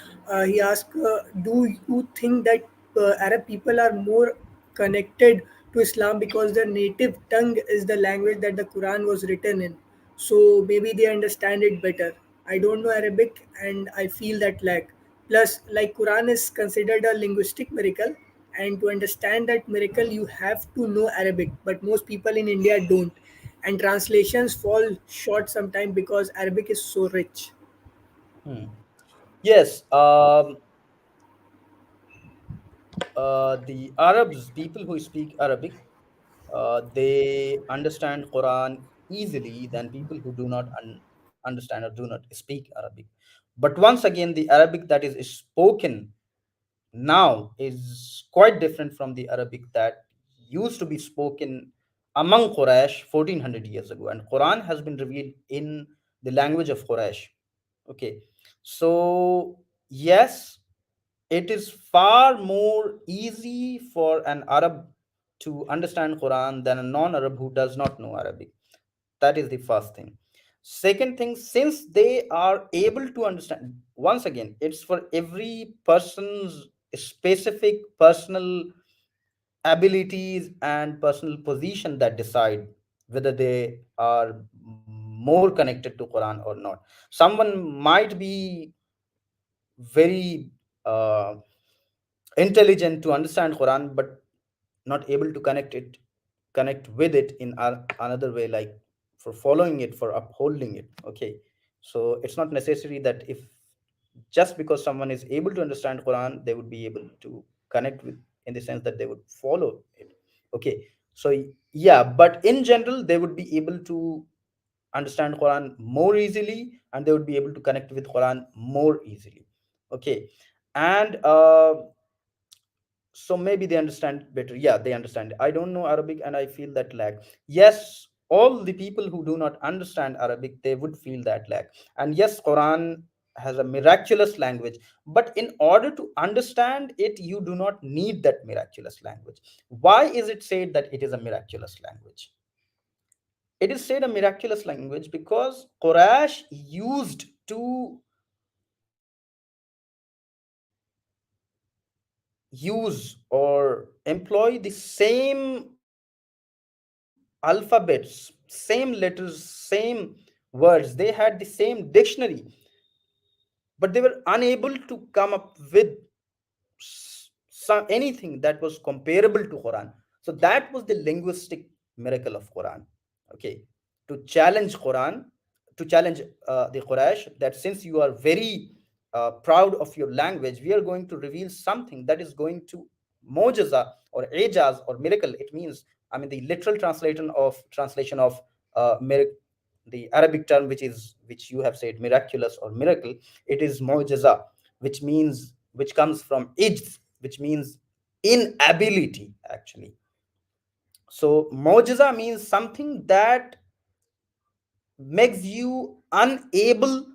He asked, "Do you think that Arab people are more connected to Islam because their native tongue is the language that the Quran was written in? So maybe they understand it better. I don't know Arabic, and I feel that lack. Plus, like Quran is considered a linguistic miracle, and to understand that miracle, you have to know Arabic. But most people in India don't, and translations fall short sometimes because Arabic is so rich." Hmm. Yes, the Arabs, people who speak Arabic, they understand Quran easily than people who do not understand or do not speak Arabic. But once again, the Arabic that is spoken now is quite different from the Arabic that used to be spoken among Quraysh 1400 years ago. And Quran has been revealed in the language of Quraysh. Okay, so yes, it is far more easy for an Arab to understand Quran than a non-Arab who does not know Arabic. That is the first thing. Second thing, since they are able to understand, once again, it's for every person's specific personal abilities and personal position that decide whether they are more connected to Quran or not. Someone might be very uh, intelligent to understand Quran, but not able to connect with it in another way, like for following it, for upholding it. Okay, so it's not necessary that if just because someone is able to understand Quran, they would be able to connect with, in the sense that they would follow it. Okay, so yeah, but in general, they would be able to understand Quran more easily, and they would be able to connect with Quran more easily. Okay, and so maybe they understand better. Yeah, they understand. I don't know Arabic and I feel that lag. Yes, all the people who do not understand Arabic, they would feel that lag. And yes, Quran has a miraculous language, but in order to understand it, you do not need that miraculous language. Why is it said that it is a miraculous language? It is said a miraculous language because Quraysh used to use or employ the same alphabets, same letters, same words. They had the same dictionary, but they were unable to come up with anything that was comparable to Quran. So that was the linguistic miracle of Quran. Okay, to challenge Quran, to challenge the Quraysh, that since you are very proud of your language, we are going to reveal something that is going to mojaza or ejaz or miracle. It means, I mean, the literal translation of miracle, the Arabic term, which you have said miraculous or miracle, it is mojaza, which comes from ijz, which means inability actually. So mojaza means something that makes you unable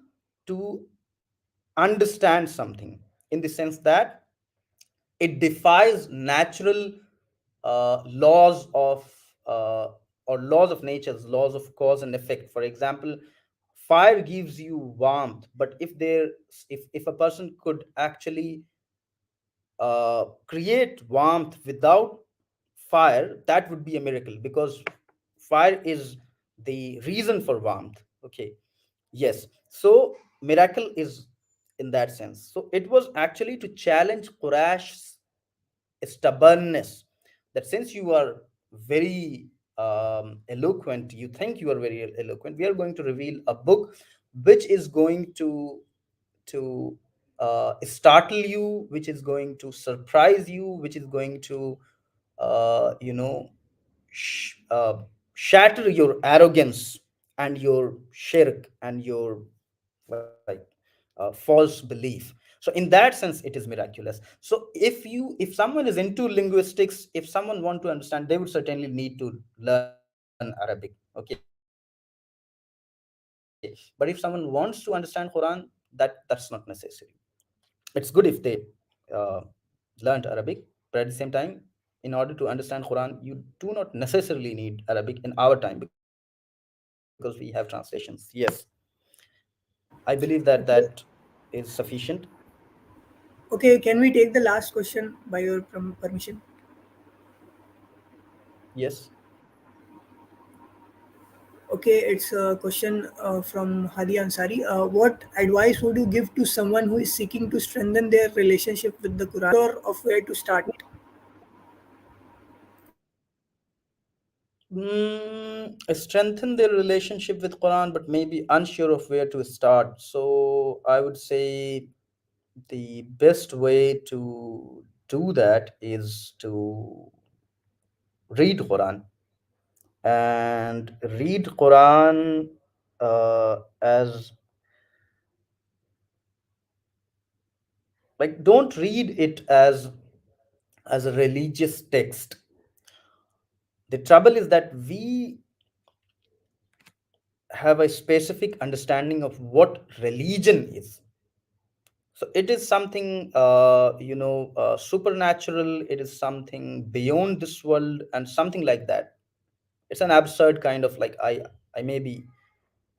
to understand something, in the sense that it defies natural laws of uh, or laws of nature's laws of cause and effect. For example, fire gives you warmth, but if a person could actually create warmth without fire, that would be a miracle, because fire is the reason for warmth. Okay, yes. So miracle is in that sense. So it was actually to challenge Quraysh's stubbornness, that since you are very eloquent, you think you are very eloquent, we are going to reveal a book which is going to startle you, which is going to surprise you, which is going to uh, you know sh- uh, shatter your arrogance and your shirk and your like false belief. So in that sense it is miraculous. So if someone is into linguistics, if someone want to understand, they would certainly need to learn Arabic. Okay, but if someone wants to understand Quran, that's not necessary. It's good if they uh, learned Arabic, but at the same time, in order to understand Quran, you do not necessarily need Arabic in our time, because we have translations. Yes, I believe that Okay. is sufficient. Okay, can we take the last question by your permission? Yes. Okay, it's a question from Hadi Ansari. What advice would you give to someone who is seeking to strengthen their relationship with the Quran, or of where to start? Strengthen their relationship with Quran, but maybe unsure of where to start. So I would say the best way to do that is to read Quran, and read Quran as, like, don't read it as a religious text. The trouble is that we have a specific understanding of what religion is. So it is something supernatural, it is something beyond this world and something like that. It's an absurd kind of, like, I may be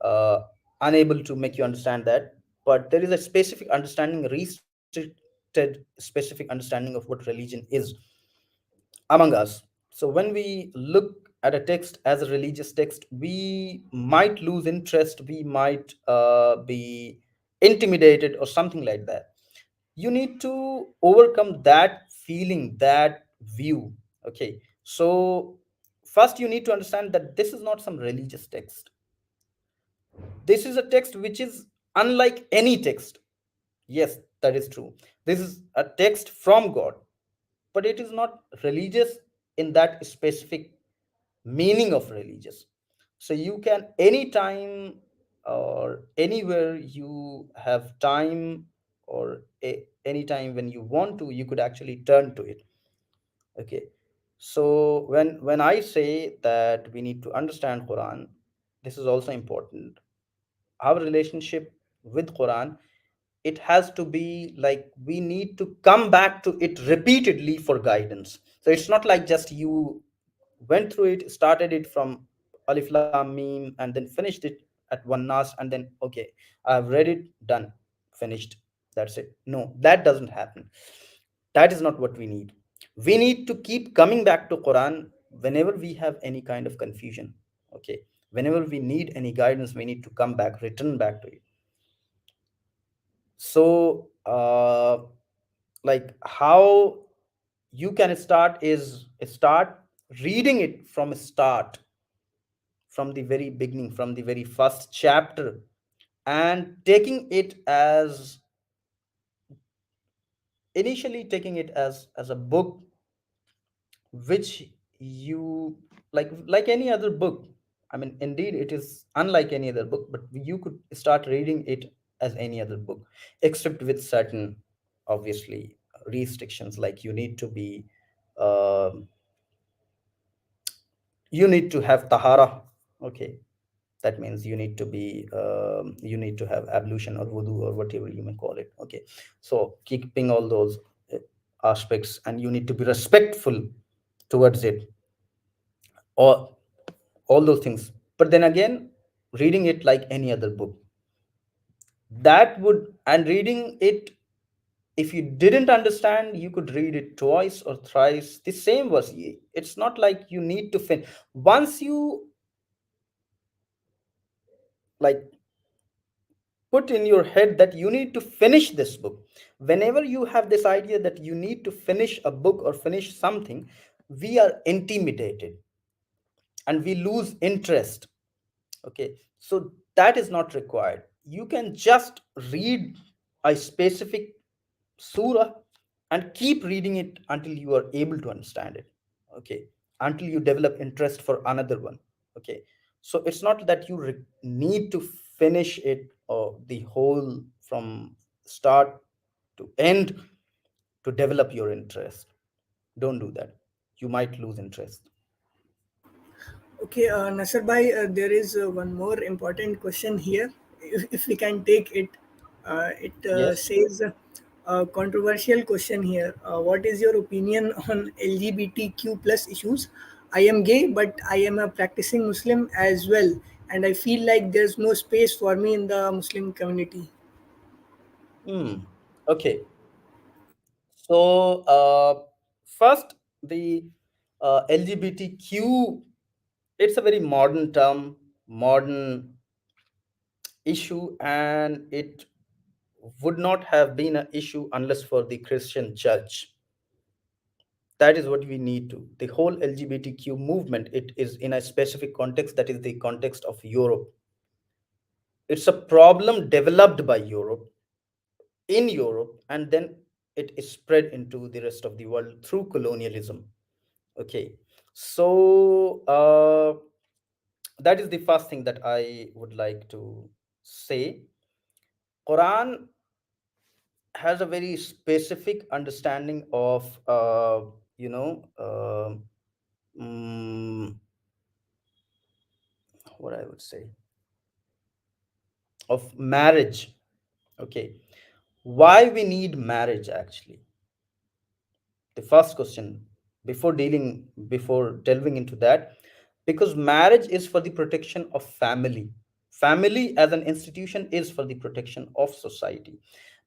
uh, unable to make you understand that, but there is a specific understanding, restricted specific understanding of what religion is among us. So when we look at a text as a religious text, we might lose interest, we might be intimidated or something like that. You need to overcome that feeling, that view. Okay, so first you need to understand that this is not some religious text. This is a text which is unlike any text. Yes, that is true. This is a text from God, but it is not religious in that specific meaning of religious. So you can anytime or anywhere you have time, or anytime when you want to, you could actually turn to it. Okay, so when I say that we need to understand Quran, this is also important. Our relationship with Quran, it has to be like we need to come back to it repeatedly for guidance. So it's not like just you went through it, started it from Alif Lam Mim, and then finished it at one nas, and then okay, I've read it, done, finished, that's it. No, that doesn't happen. That is not what we need. We need to keep coming back to Quran whenever we have any kind of confusion. Okay, whenever we need any guidance, we need to come back, return back to it. So like how you can start is start reading it from start, from the very beginning, from the very first chapter, and taking it as, initially taking it as a book which you, like any other book. I mean, indeed it is unlike any other book, but you could start reading it as any other book, except with certain, obviously, restrictions, like you need to be, um you need to have tahara. Okay, that means you need to be, you need to have ablution or wudu or whatever you may call it. Okay, so keeping all those uh, aspects, and you need to be respectful towards it, or all those things. But then again, reading it like any other book, that would, and reading it, if you didn't understand, you could read it twice or thrice, the same verse. It's not like you need to finish. Once you like put in your head that you need to finish this book, whenever you have this idea that you need to finish a book or finish something, we are intimidated and we lose interest. Okay, so that is not required. You can just read a specific surah and keep reading it until you are able to understand it. Okay, until you develop interest for another one. Okay, so it's not that you need to finish it, or the whole from start to end, to develop your interest. Don't do that, you might lose interest. Okay, Nasser bhai, there is one more important question here. If we can take it, it Yes. says controversial question here. What is your opinion on LGBTQ plus issues? I am gay, but I am a practicing Muslim as well, and I feel like there's no space for me in the Muslim community. Hmm. Okay. So, first, the LGBTQ, it's a very modern term, modern issue, and it would not have been an issue unless for the Christian church. That is what we need to. The whole LGBTQ movement, it is in a specific context, that is the context of Europe. It's a problem developed by Europe, in Europe, and then it is spread into the rest of the world through colonialism. Okay, so that is the first thing that I would like to say. Quran has a very specific understanding of, you know, mm, what I would say, of marriage. Okay, why we need marriage actually? The first question, before dealing, before delving into that, because marriage is for the protection of family. Family as an institution is for the protection of society.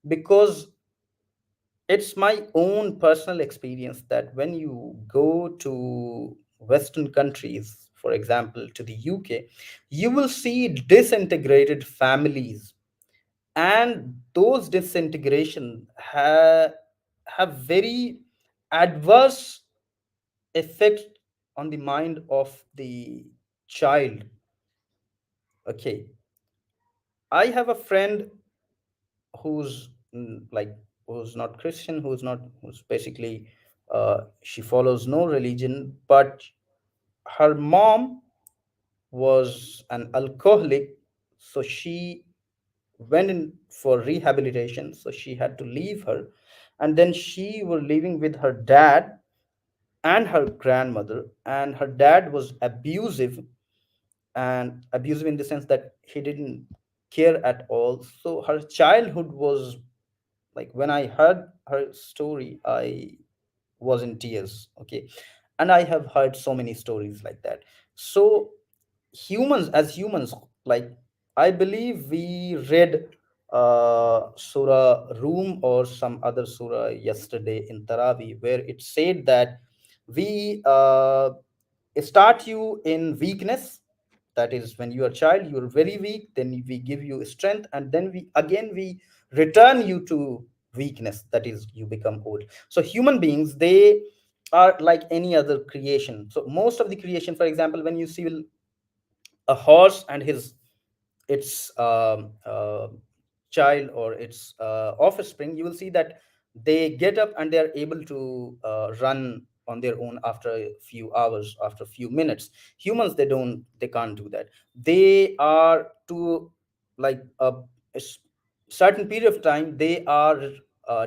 Because it's my own personal experience that when you go to Western countries, for example to the UK, you will see disintegrated families, and those disintegration have very adverse effect on the mind of the child. Okay, I have a friend who's like, who's not Christian, who's not, who's basically, she follows no religion, but her mom was an alcoholic, so she went in for rehabilitation, so she had to leave her, and then she were living with her dad, and her grandmother, and her dad was abusive, and abusive in the sense that he didn't care at all. So her childhood was like, when I heard her story, I was in tears. Okay. And I have heard so many stories like that. So humans, as humans, like, I believe we read surah Room or some other surah yesterday in Taraweeh, where it said that we start you in weakness. That is, when you are a child, you are very weak, then we give you strength, and then we return you to weakness. That is, you become old. So human beings, they are like any other creation. So most of the creation, for example, when you see a horse and his its child or its offspring, you will see that they get up and they are able to run on their own after a few hours, after a few minutes. Humans, they can't do that. They are to, like, a certain period of time, they are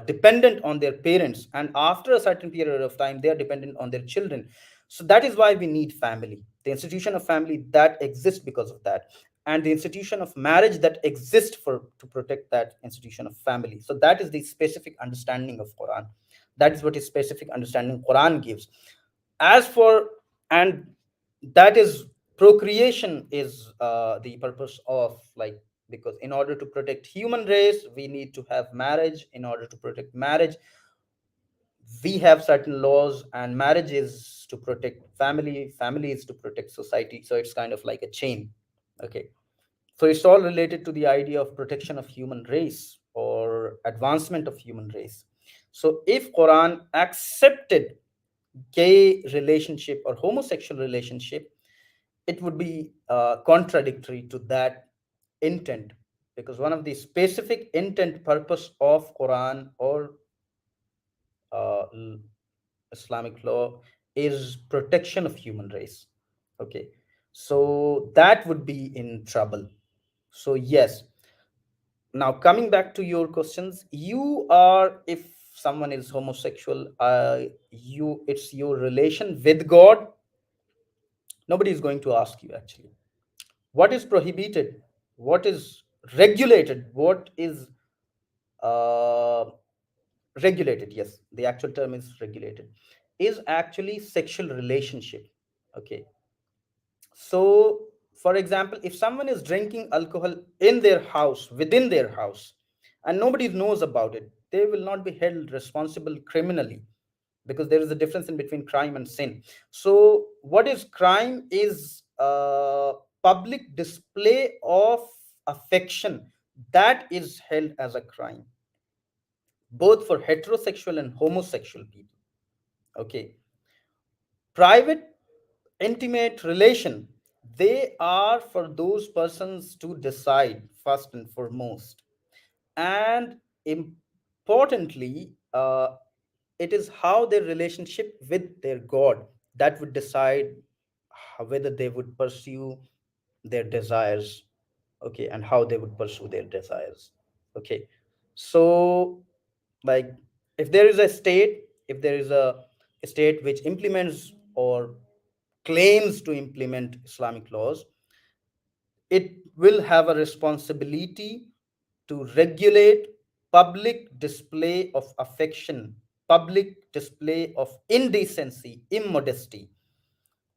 dependent on their parents, and after a certain period of time they are dependent on their children. So that is why we need family, the institution of family that exists because of that, and the institution of marriage that exists for to protect that institution of family. So that is the specific understanding of Quran. That is what is specific understanding Quran gives. As for, and that is, procreation is the purpose of, like, because in order to protect human race, we need to have marriage. In order to protect marriage, we have certain laws, and marriage is to protect family, family is to protect society. So it's kind of like a chain. Okay. So it's all related to the idea of protection of human race or advancement of human race. So if Quran accepted gay relationship or homosexual relationship, it would be contradictory to that intent, because one of the specific intent purpose of Quran or uh, Islamic law is protection of human race. Okay, so that would be in trouble. So yes, now coming back to your questions, you are, if someone is homosexual, you, it's your relation with God. Nobody is going to ask you actually what is prohibited, what is regulated, what is uh, regulated. Yes, the actual term is regulated, is actually sexual relationship. Okay. So for example, if someone is drinking alcohol in their house, within their house, and nobody knows about it, they will not be held responsible criminally, because there is a difference in between crime and sin. So what is crime is public display of affection. That is held as a crime, both for heterosexual and homosexual people. Okay. Private intimate relation, they are for those persons to decide first and foremost. And importantly, it is how their relationship with their God that would decide whether they would pursue their desires. Okay, and how they would pursue their desires. Okay. So, like, if there is a state, if there is a state which implements or claims to implement Islamic laws, it will have a responsibility to regulate public display of affection, public display of indecency, immodesty,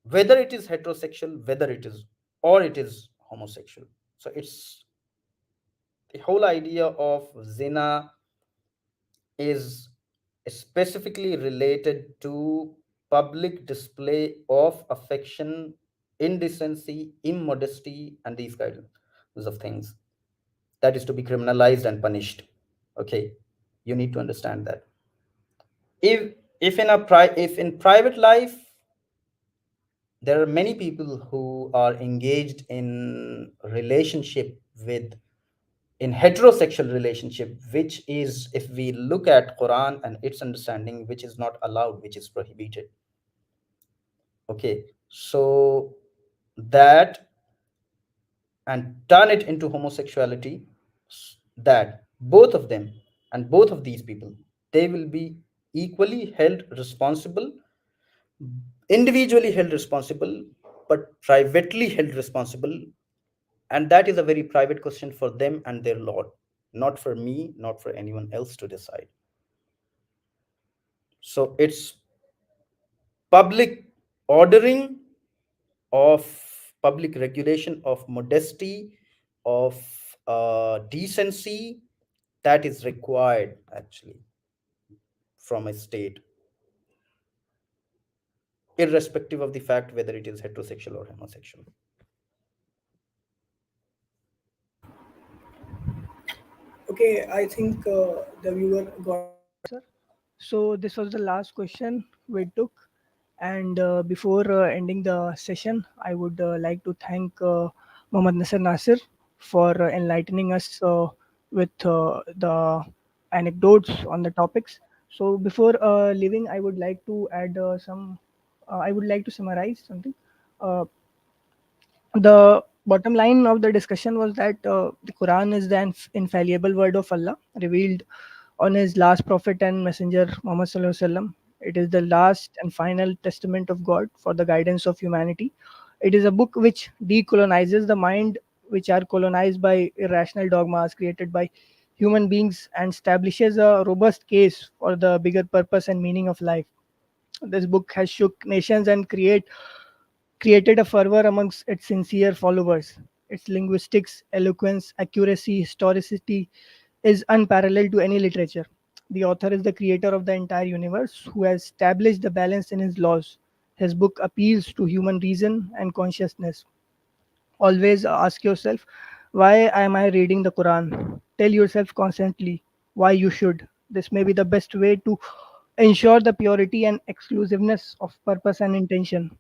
whether it is heterosexual, whether it is, or it is homosexual. So it's the whole idea of zina is specifically related to public display of affection, indecency, immodesty, and these kinds of things. That is to be criminalized and punished. Okay, you need to understand that. If in private life, there are many people who are engaged in relationship with, in heterosexual relationship, which is, if we look at Quran and its understanding, which is not allowed, which is prohibited. Okay, so that, and turn it into homosexuality, that both of them, and both of these people, they will be equally held responsible individually held responsible, but privately held responsible. And that is a very private question for them and their Lord, not for me, not for anyone else to decide. So it's public ordering of public regulation of modesty, of decency, that is required actually from a state, irrespective of the fact whether it is heterosexual or homosexual. Okay, I think the viewer got the answer. So this was the last question we took, and before ending the session, I would like to thank Mohammad Nasir for enlightening us with the anecdotes on the topics. So before leaving, I would like to add some. I would like to summarize something. Uh, the bottom line of the discussion was that the Quran is the infallible word of Allah revealed on His last prophet and messenger Muhammad Sallallahu Alaihi Wasallam. It is the last and final testament of God for the guidance of humanity. It is a book which decolonizes the mind, which are colonized by irrational dogmas created by human beings, and establishes a robust case for the bigger purpose and meaning of life. This book has shook nations and created a fervor amongst its sincere followers. Its linguistics, eloquence, accuracy, historicity is unparalleled to any literature. The author is the creator of the entire universe who has established the balance in his laws. His book appeals to human reason and consciousness. Always ask yourself, why am I reading the Quran? Tell yourself constantly why you should. This may be the best way to ensure the purity and exclusiveness of purpose and intention.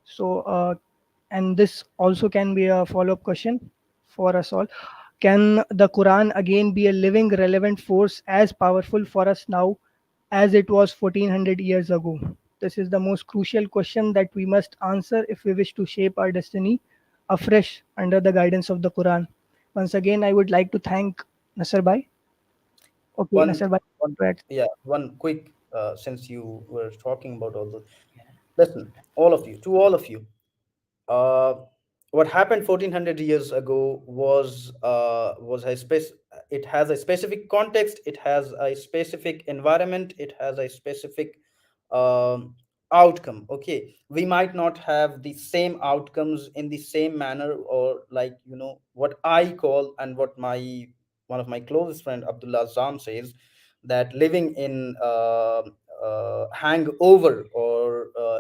So, and this also can be a follow up question for us all. Can the Quran again be a living, relevant force as powerful for us now as it was 1400 years ago? This is the most crucial question that we must answer if we wish to shape our destiny afresh under the guidance of the Quran. Once again, I would like to thank Nasser Bhai. Okay, One, Nasser Bhai. one, Right. yeah, one quick, since you were talking about all those, listen, all of you, to all of you, uh, what happened 1400 years ago was a it has a specific context, it has a specific environment, it has a specific um, outcome. Okay, we might not have the same outcomes in the same manner, or like, what I call, and what my one of my closest friend Abdullah Zam says, that living in hangover, or uh,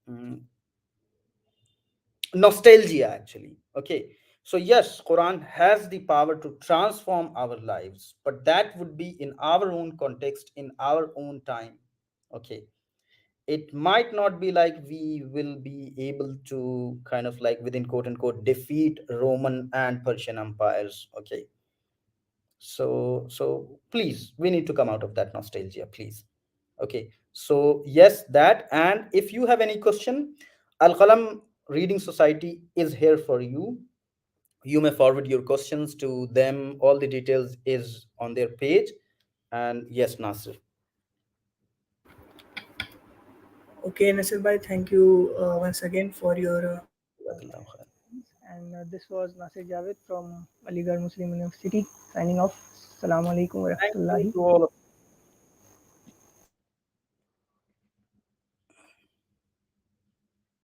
mm, nostalgia actually. Okay, so yes, Quran has the power to transform our lives, but that would be in our own context, in our own time. Okay, it might not be like we will be able to kind of like, within quote unquote, defeat Roman and Persian empires. Okay, so please, we need to come out of that nostalgia, please. Okay, so yes, that. And if you have any question, Al Qalam Reading Society is here for you. You may forward your questions to them. All the details is on their page. And yes, Nasir. Okay, Nasir Bhai, thank you once again for your Jazakallahu khair. and this was Nasir Javed from Aligarh Muslim University signing off. Assalamu alaikum wa Thank you rahmatullahi. to all of